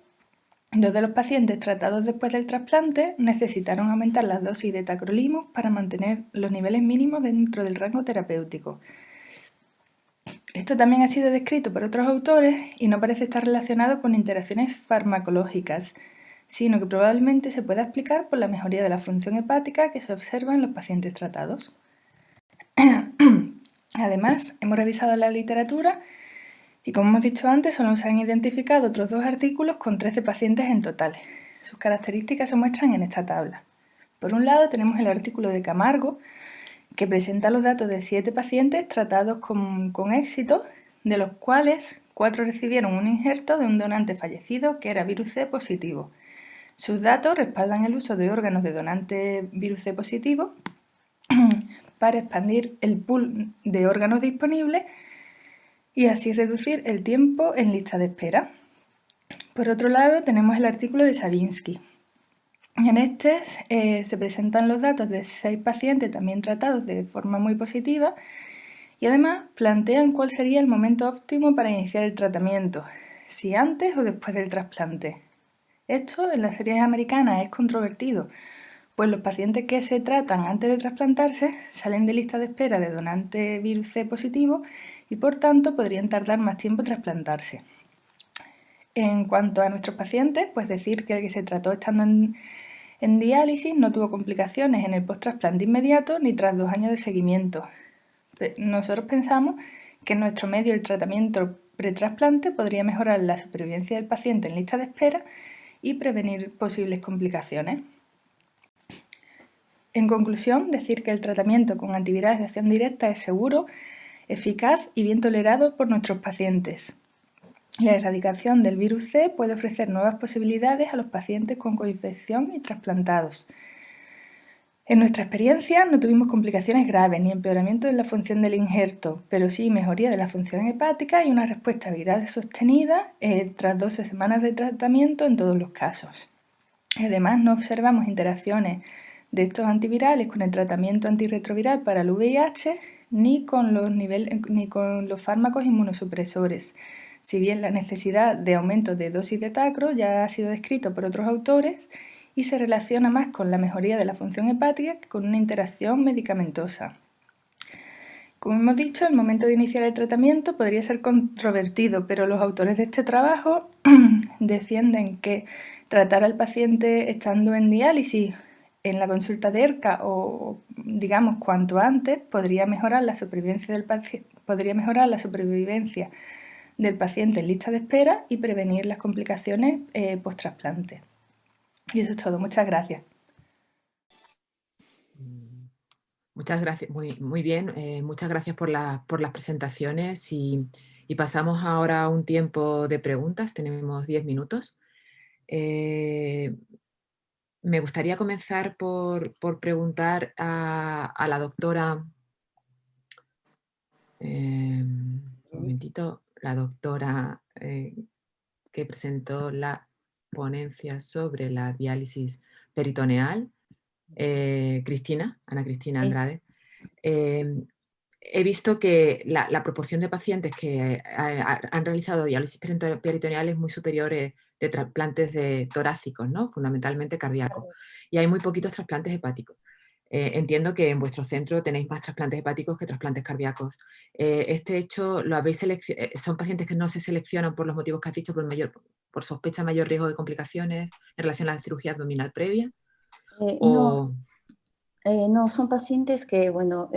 2 de los pacientes tratados después del trasplante necesitaron aumentar las dosis de tacrolimus para mantener los niveles mínimos dentro del rango terapéutico. Esto también ha sido descrito por otros autores y no parece estar relacionado con interacciones farmacológicas, sino que probablemente se pueda explicar por la mejoría de la función hepática que se observa en los pacientes tratados. Además, hemos revisado la literatura y, como hemos dicho antes, solo se han identificado otros 2 artículos con 13 pacientes en total. Sus características se muestran en esta tabla. Por un lado tenemos el artículo de Camargo, que presenta los datos de 7 pacientes tratados con éxito, de los cuales 4 recibieron un injerto de un donante fallecido que era virus C positivo. Sus datos respaldan el uso de órganos de donante virus C positivo para expandir el pool de órganos disponibles y así reducir el tiempo en lista de espera. Por otro lado, tenemos el artículo de Savinsky. En este se presentan los datos de 6 pacientes también tratados de forma muy positiva y además plantean cuál sería el momento óptimo para iniciar el tratamiento, si antes o después del trasplante. Esto en las series americanas es controvertido, pues los pacientes que se tratan antes de trasplantarse salen de lista de espera de donante virus C positivo y por tanto podrían tardar más tiempo en trasplantarse. En cuanto a nuestros pacientes, pues decir que el que se trató estando en diálisis no tuvo complicaciones en el post-trasplante inmediato ni tras 2 años de seguimiento. Nosotros pensamos que en nuestro medio el tratamiento pretrasplante podría mejorar la supervivencia del paciente en lista de espera y prevenir posibles complicaciones. En conclusión, decir que el tratamiento con antivirales de acción directa es seguro, eficaz y bien tolerado por nuestros pacientes. La erradicación del virus C puede ofrecer nuevas posibilidades a los pacientes con coinfección y trasplantados. En nuestra experiencia no tuvimos complicaciones graves ni empeoramiento en la función del injerto, pero sí mejoría de la función hepática y una respuesta viral sostenida tras 12 semanas de tratamiento en todos los casos. Además, no observamos interacciones de estos antivirales con el tratamiento antirretroviral para el VIH ni con los fármacos inmunosupresores. Si bien la necesidad de aumento de dosis de tacro ya ha sido descrito por otros autores y se relaciona más con la mejoría de la función hepática que con una interacción medicamentosa. Como hemos dicho, el momento de iniciar el tratamiento podría ser controvertido, pero los autores de este trabajo defienden que tratar al paciente estando en diálisis en la consulta de ERCA o, digamos, cuanto antes, podría mejorar la supervivencia del paciente en lista de espera y prevenir las complicaciones post-trasplante. Y eso es todo. Muchas gracias. Muchas gracias, muy bien. Muchas gracias por las presentaciones y pasamos ahora a un tiempo de preguntas. Tenemos 10 minutos. Me gustaría comenzar por preguntar a la doctora, un momentito, la doctora que presentó la ponencia sobre la diálisis peritoneal, Ana Cristina Andrade. He visto que la proporción de pacientes que han realizado diálisis peritoneal es muy superior de trasplantes torácicos, ¿no? Fundamentalmente cardíacos. Y hay muy poquitos trasplantes hepáticos. Entiendo que en vuestro centro tenéis más trasplantes hepáticos que trasplantes cardíacos. Este hecho lo habéis son pacientes que no se seleccionan por los motivos que has dicho, por sospecha de mayor riesgo de complicaciones en relación a la cirugía abdominal previa. No, son pacientes que, bueno,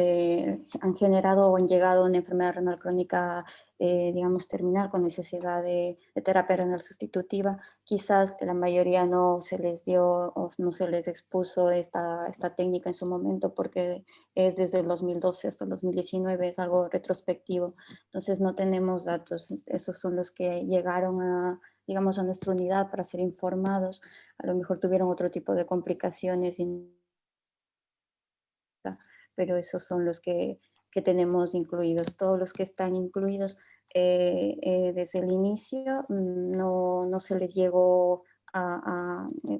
han generado o han llegado a una enfermedad renal crónica, digamos, terminal, con necesidad de terapia renal sustitutiva. Quizás la mayoría no se les dio o no se les expuso esta técnica en su momento porque es desde el 2012 hasta el 2019, es algo retrospectivo. Entonces no tenemos datos. Esos son los que llegaron a, digamos, a nuestra unidad para ser informados. A lo mejor tuvieron otro tipo de complicaciones pero esos son los que tenemos incluidos. Todos los que están incluidos desde el inicio no se les llegó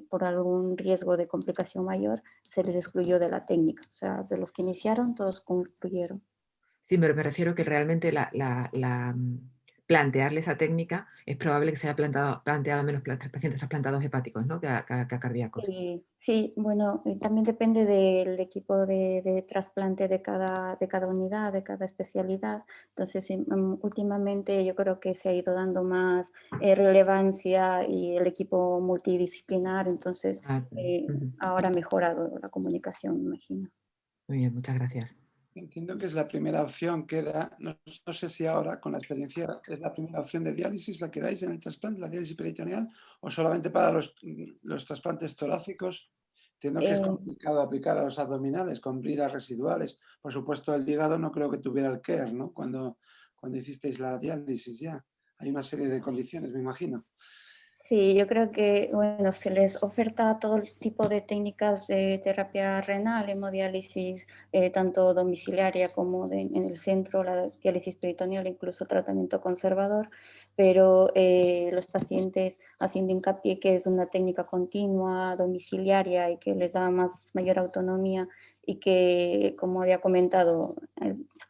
por algún riesgo de complicación mayor, se les excluyó de la técnica. O sea, de los que iniciaron, todos concluyeron. Sí, pero me refiero que realmente plantearle esa técnica es probable que se haya planteado menos pacientes trasplantados hepáticos, ¿no? que a cardíacos. Sí, bueno, también depende del equipo de trasplante de cada unidad, de cada especialidad. Entonces, últimamente yo creo que se ha ido dando más relevancia y el equipo multidisciplinar, entonces ahora ha mejorado la comunicación, me imagino. Muy bien, muchas gracias. Entiendo que es la primera opción que da, no sé si ahora con la experiencia es la primera opción de diálisis la que dais en el trasplante, la diálisis peritoneal, o solamente para los trasplantes torácicos. Entiendo que es complicado aplicar a los abdominales con bridas residuales. Por supuesto, el hígado no creo que tuviera el CARE, ¿no? Cuando hicisteis la diálisis ya. Hay una serie de condiciones, me imagino. Sí, yo creo que, bueno, se les oferta todo tipo de técnicas de terapia renal, hemodiálisis, tanto domiciliaria como en el centro, la diálisis peritoneal, incluso tratamiento conservador, pero los pacientes haciendo hincapié que es una técnica continua, domiciliaria y que les da mayor autonomía y que, como había comentado,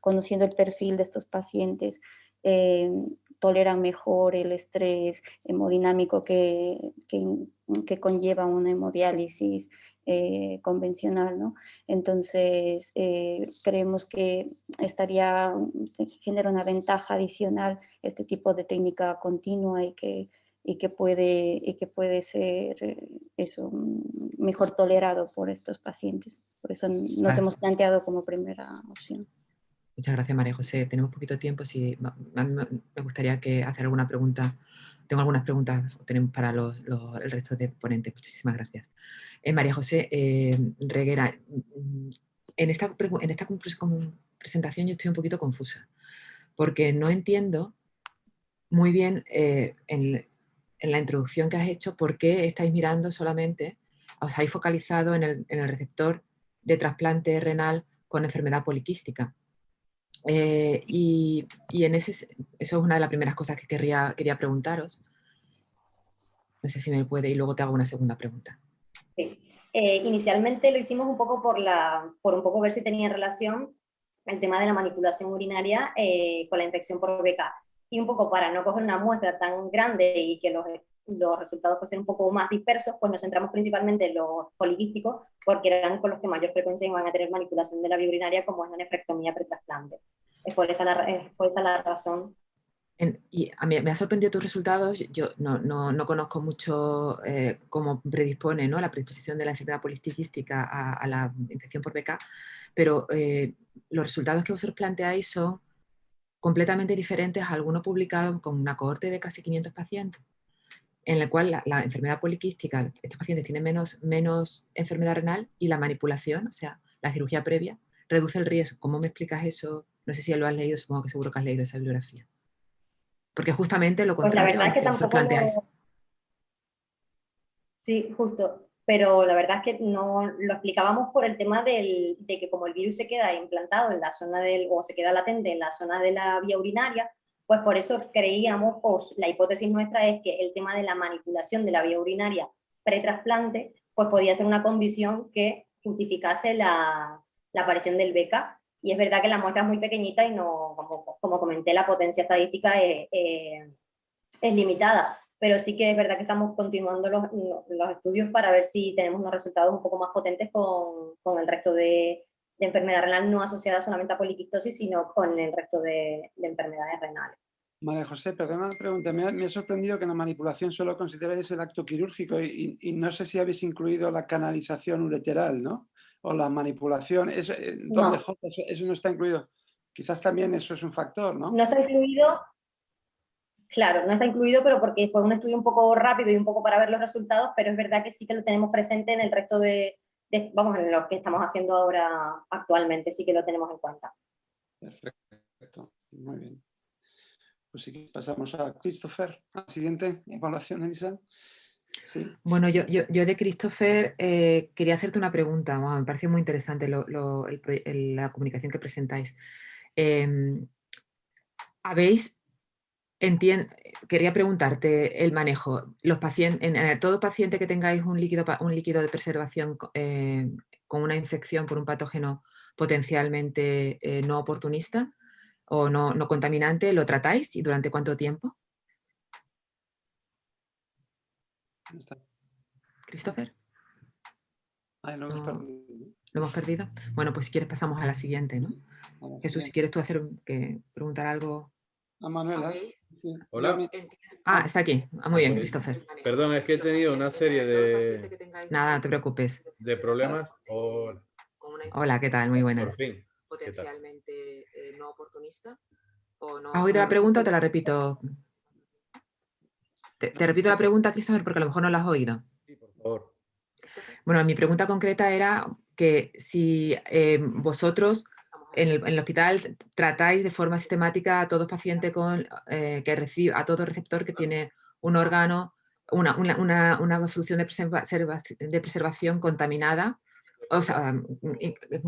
conociendo el perfil de estos pacientes, toleran mejor el estrés hemodinámico que conlleva una hemodiálisis convencional, ¿no? Entonces, creemos que genera una ventaja adicional este tipo de técnica continua y que puede ser eso, mejor tolerado por estos pacientes. Por eso nos hemos planteado como primera opción. Muchas gracias, María José. Tenemos poquito tiempo. Si a mí me gustaría hacer alguna pregunta. Tengo algunas preguntas para el resto de ponentes. Muchísimas gracias. María José Reguera, en esta presentación yo estoy un poquito confusa, porque no entiendo muy bien en la introducción que has hecho por qué estáis mirando solamente, os habéis focalizado en el receptor de trasplante renal con enfermedad poliquística. Y eso es una de las primeras cosas que quería preguntaros. No sé si me puede, y luego te hago una segunda pregunta. Sí. Inicialmente lo hicimos un poco por un poco ver si tenía relación el tema de la manipulación urinaria con la infección por BK. Y un poco para no coger una muestra tan grande y que los resultados fuesen un poco más dispersos, pues nos centramos principalmente en los poliquísticos, porque eran con los que mayor frecuencia iban a tener manipulación de la vía urinaria, como es la nefrectomía pretrasplante. Fue esa la razón. Y a mí me ha sorprendido tus resultados. Yo no conozco mucho cómo predispone, ¿no?, la predisposición de la enfermedad policistística a la infección por BK, pero los resultados que vosotros planteáis son completamente diferentes a alguno publicado con una cohorte de casi 500 pacientes, en la cual la enfermedad poliquística, estos pacientes tienen menos enfermedad renal y la manipulación, o sea, la cirugía previa, reduce el riesgo. ¿Cómo me explicas eso? No sé si lo has leído, supongo que seguro que has leído esa bibliografía. Porque justamente lo Pues la contrario verdad a es lo que que vosotros planteáis. Sí, justo. Pero la verdad es que no lo explicábamos por el tema de que como el virus se queda implantado en la zona o se queda latente en la zona de la vía urinaria, pues por eso creíamos, pues la hipótesis nuestra es que el tema de la manipulación de la vía urinaria pretrasplante, pues podía ser una condición que justificase la aparición del BK. Y es verdad que la muestra es muy pequeñita y no, como comenté, la potencia estadística es limitada, pero sí que es verdad que estamos continuando los estudios para ver si tenemos unos resultados un poco más potentes con el resto de enfermedad renal no asociada solamente a poliquistosis, sino con el resto de enfermedades renales. María José, perdona una pregunta. Me ha sorprendido que en la manipulación solo consideráis el acto quirúrgico y no sé si habéis incluido la canalización ureteral, ¿no? O la manipulación. Eso no está incluido. Quizás también eso es un factor, ¿no? No está incluido, claro, no está incluido, pero porque fue un estudio un poco rápido y un poco para ver los resultados, pero es verdad que sí que lo tenemos presente en el resto vamos, en lo que estamos haciendo ahora actualmente, sí que lo tenemos en cuenta. Perfecto, muy bien. Pues sí, pasamos a Christopher. A la siguiente evaluación, Elisa. Sí. Bueno, yo de Christopher quería hacerte una pregunta. Bueno, me pareció muy interesante la comunicación que presentáis. Quería preguntarte el manejo. Todo paciente que tengáis un líquido de preservación con una infección por un patógeno potencialmente no oportunista o no contaminante, ¿lo tratáis y durante cuánto tiempo? ¿Christopher? Lo hemos perdido. Bueno, pues si quieres pasamos a la siguiente, ¿no? Jesús, si quieres tú preguntar algo. A Manuela. Sí. Hola. Está aquí. Muy bien, Christopher. Perdón, es que he tenido una serie de... Nada, no te preocupes. De problemas. Hola, ¿qué tal? Muy buenas. Por fin. ¿Potencialmente no oportunista? ¿Has oído la pregunta o te la repito? Te repito la pregunta, Christopher, porque a lo mejor no la has oído. Sí, por favor. Bueno, mi pregunta concreta era que si vosotros en el hospital tratáis de forma sistemática a todo paciente a todo receptor que tiene un órgano, una solución de preservación contaminada, o sea,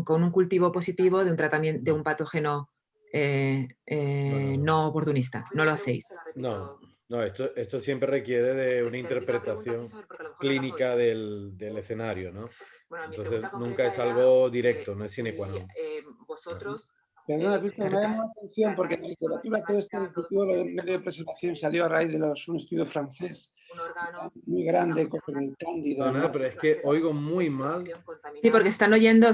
con un cultivo positivo de un tratamiento de un patógeno no oportunista. ¿No lo hacéis? No, esto siempre requiere de una interpretación clínica del escenario, ¿no? Entonces nunca es algo directo, no es sine qua non. Vosotros... Perdona, Cristian, me llama la atención porque en la literatura todo este dispositivo de medio de preservación salió a raíz de un estudio francés muy grande con el cándida. No, pero es que oigo muy mal. Sí, porque está oyendo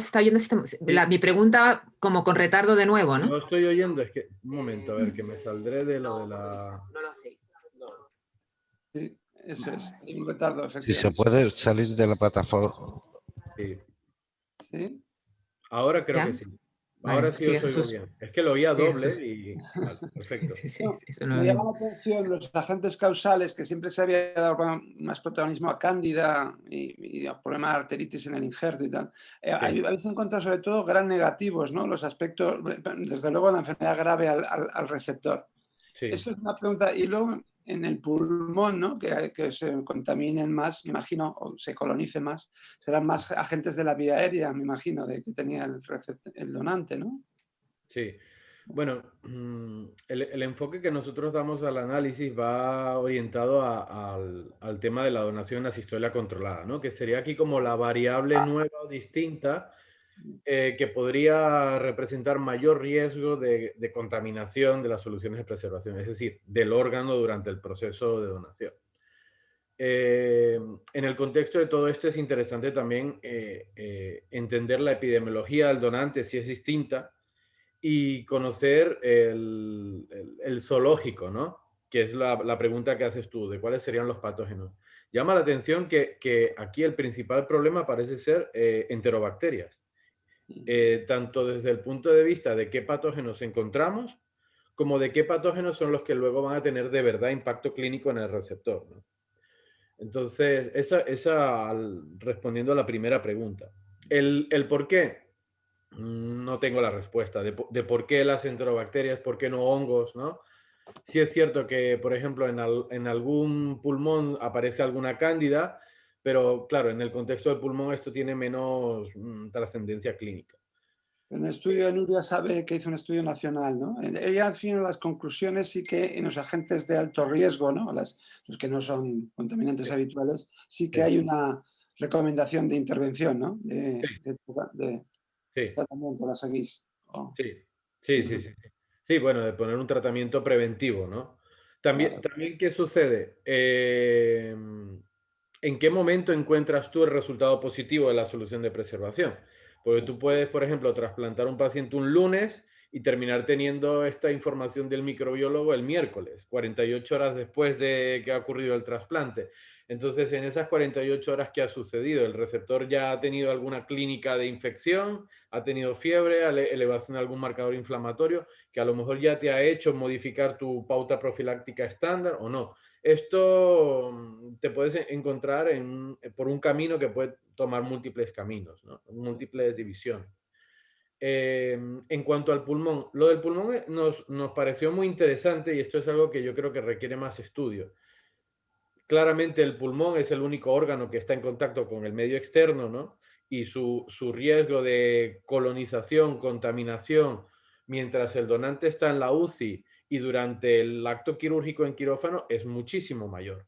mi pregunta como con retardo de nuevo, ¿no? No estoy oyendo, es que, un momento, a ver, que me saldré de lo de la... No lo hacéis. Sí, eso es, hay un retardo, efectivamente. Si se puede salir de la plataforma. Sí. ¿Sí? Ahora creo que sí. Ahora sí os oigo bien. Es que lo oía doble y... Vale, perfecto. Me llama la atención los agentes causales, que siempre se había dado más protagonismo a cándida y a problemas de arteritis en el injerto y tal. Habéis encontrado sobre todo gran negativos, ¿no? Los aspectos, desde luego, la enfermedad grave al receptor. Sí. Eso es una pregunta. Y luego, en el pulmón, ¿no? Que se contaminen más, me imagino, o se colonicen más, serán más agentes de la vía aérea, me imagino, de que tenía el donante, ¿no? Sí. Bueno, el enfoque que nosotros damos al análisis va orientado al tema de la donación asistolia controlada, ¿no? Que sería aquí como la variable nueva o distinta que podría representar mayor riesgo de contaminación de las soluciones de preservación, es decir, del órgano durante el proceso de donación. En el contexto de todo esto es interesante también entender la epidemiología del donante, si es distinta, y conocer el zoológico, ¿no? Que es la pregunta que haces tú, de cuáles serían los patógenos. Llama la atención que aquí el principal problema parece ser enterobacterias. Tanto desde el punto de vista de qué patógenos encontramos, como de qué patógenos son los que luego van a tener de verdad impacto clínico en el receptor, ¿no? Entonces, respondiendo a la primera pregunta. El por qué, no tengo la respuesta de por qué las enterobacterias, por qué no hongos, ¿no? Sí es cierto que, por ejemplo, en algún pulmón aparece alguna cándida, pero claro, en el contexto del pulmón esto tiene menos trascendencia clínica. En el estudio de Nuria sabe que hizo un estudio nacional, ¿no? Ella, al fin, las conclusiones sí que en los agentes de alto riesgo, ¿no? Los que no son contaminantes habituales, sí que hay una recomendación de intervención, ¿no? De tratamiento, ¿la seguís? Sí. Sí, bueno, de poner un tratamiento preventivo, ¿no? También, ¿qué sucede? ¿En qué momento encuentras tú el resultado positivo de la solución de preservación? Porque tú puedes, por ejemplo, trasplantar un paciente un lunes y terminar teniendo esta información del microbiólogo el miércoles, 48 horas después de que ha ocurrido el trasplante. Entonces, en esas 48 horas que ha sucedido, el receptor ya ha tenido alguna clínica de infección, ha tenido fiebre, elevación de algún marcador inflamatorio, que a lo mejor ya te ha hecho modificar tu pauta profiláctica estándar o no. Esto te puedes encontrar por un camino que puede tomar múltiples caminos, ¿no? Múltiples divisiones. En cuanto al pulmón, lo del pulmón nos pareció muy interesante y esto es algo que yo creo que requiere más estudio. Claramente el pulmón es el único órgano que está en contacto con el medio externo, ¿no? Y su riesgo de colonización, contaminación, mientras el donante está en la UCI y durante el acto quirúrgico en quirófano es muchísimo mayor.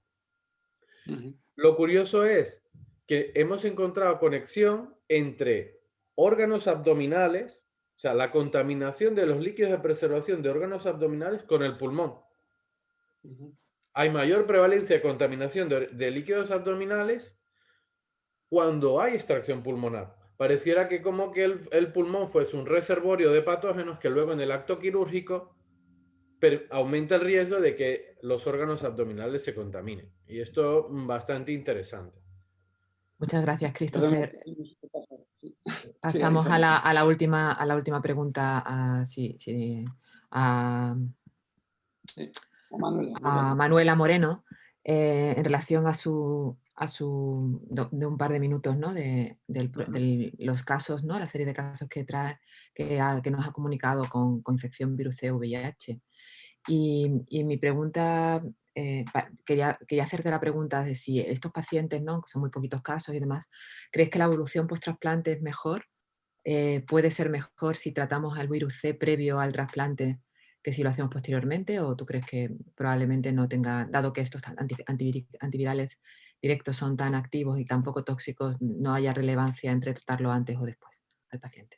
Lo curioso es que hemos encontrado conexión entre órganos abdominales, o sea, la contaminación de los líquidos de preservación de órganos abdominales con el pulmón. Hay mayor prevalencia de contaminación de líquidos abdominales cuando hay extracción pulmonar. Pareciera que como que el pulmón fuese un reservorio de patógenos que luego en el acto quirúrgico aumenta el riesgo de que los órganos abdominales se contaminen. Y esto es bastante interesante. Muchas gracias, Christopher. Pasamos a la última pregunta a Manuela Moreno en relación de un par de minutos, ¿no? de los casos, ¿no? La serie de casos que nos ha comunicado con infección virus C VIH. Y mi pregunta, quería hacerte la pregunta de si estos pacientes, ¿no? Que son muy poquitos casos y demás, ¿crees que la evolución post-trasplante es mejor? ¿Puede ser mejor si tratamos al virus C previo al trasplante que si lo hacemos posteriormente? ¿O tú crees que probablemente no tenga, dado que estos antivirales directos son tan activos y tan poco tóxicos, no haya relevancia entre tratarlo antes o después al paciente?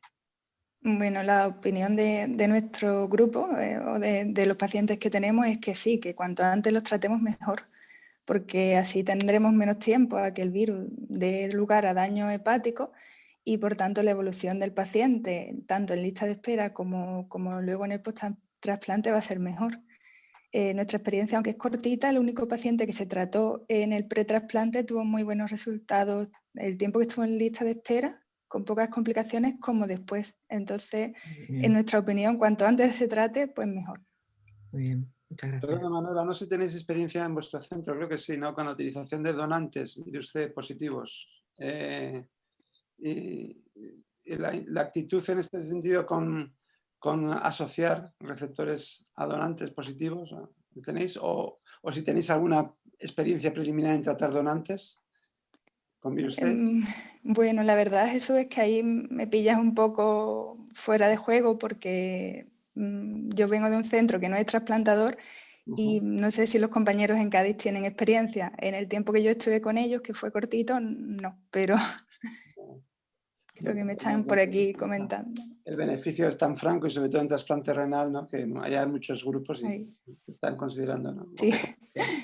Bueno, la opinión de nuestro grupo o de los pacientes que tenemos es que sí, que cuanto antes los tratemos mejor, porque así tendremos menos tiempo a que el virus dé lugar a daño hepático y por tanto la evolución del paciente, tanto en lista de espera como luego en el post-trasplante va a ser mejor. Nuestra experiencia, aunque es cortita, el único paciente que se trató en el pretrasplante tuvo muy buenos resultados el tiempo que estuvo en lista de espera, con pocas complicaciones como después. Entonces, en nuestra opinión, cuanto antes se trate, pues mejor. Muy bien, muchas gracias. Perdona, Manuela, no sé si tenéis experiencia en vuestro centro, creo que sí, ¿no? Con la utilización de donantes virus C positivos. La actitud en este sentido con asociar receptores a donantes positivos, ¿tenéis? O si tenéis alguna experiencia preliminar en tratar donantes con virus C. Bueno, la verdad, Jesús, es que ahí me pillas un poco fuera de juego porque yo vengo de un centro que no es trasplantador y no sé si los compañeros en Cádiz tienen experiencia. En el tiempo que yo estuve con ellos, que fue cortito, no, pero creo que me están por aquí comentando. El beneficio es tan franco y sobre todo en trasplante renal, ¿no? Que hay muchos grupos y están considerando, ¿no? Sí,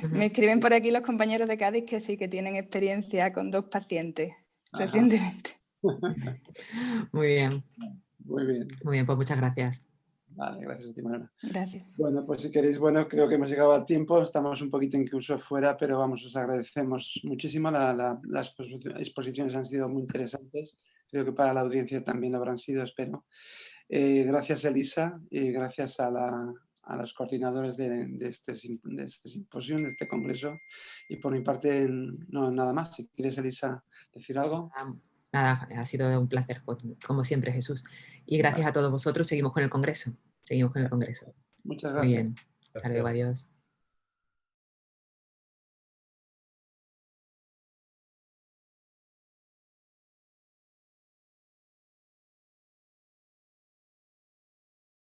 me escriben por aquí los compañeros de Cádiz que sí, que tienen experiencia con 2 pacientes recientemente. Muy bien. Muy bien. Muy bien, pues muchas gracias. Vale, gracias a ti, Manuela. Gracias. Bueno, pues si queréis, bueno, creo que hemos llegado a tiempo, estamos un poquito incluso fuera, pero vamos, os agradecemos muchísimo. Las exposiciones han sido muy interesantes, creo que para la audiencia también lo habrán sido, espero. Gracias, Elisa, y gracias a los coordinadores de este simposio, de este congreso. Y por mi parte, no, nada más. Si quieres, Elisa, decir algo. Nada, ha sido un placer, como siempre, Jesús. Y gracias a todos vosotros, seguimos con el congreso. Seguimos con el congreso. Muchas Muy gracias. bien. Hasta luego, adiós.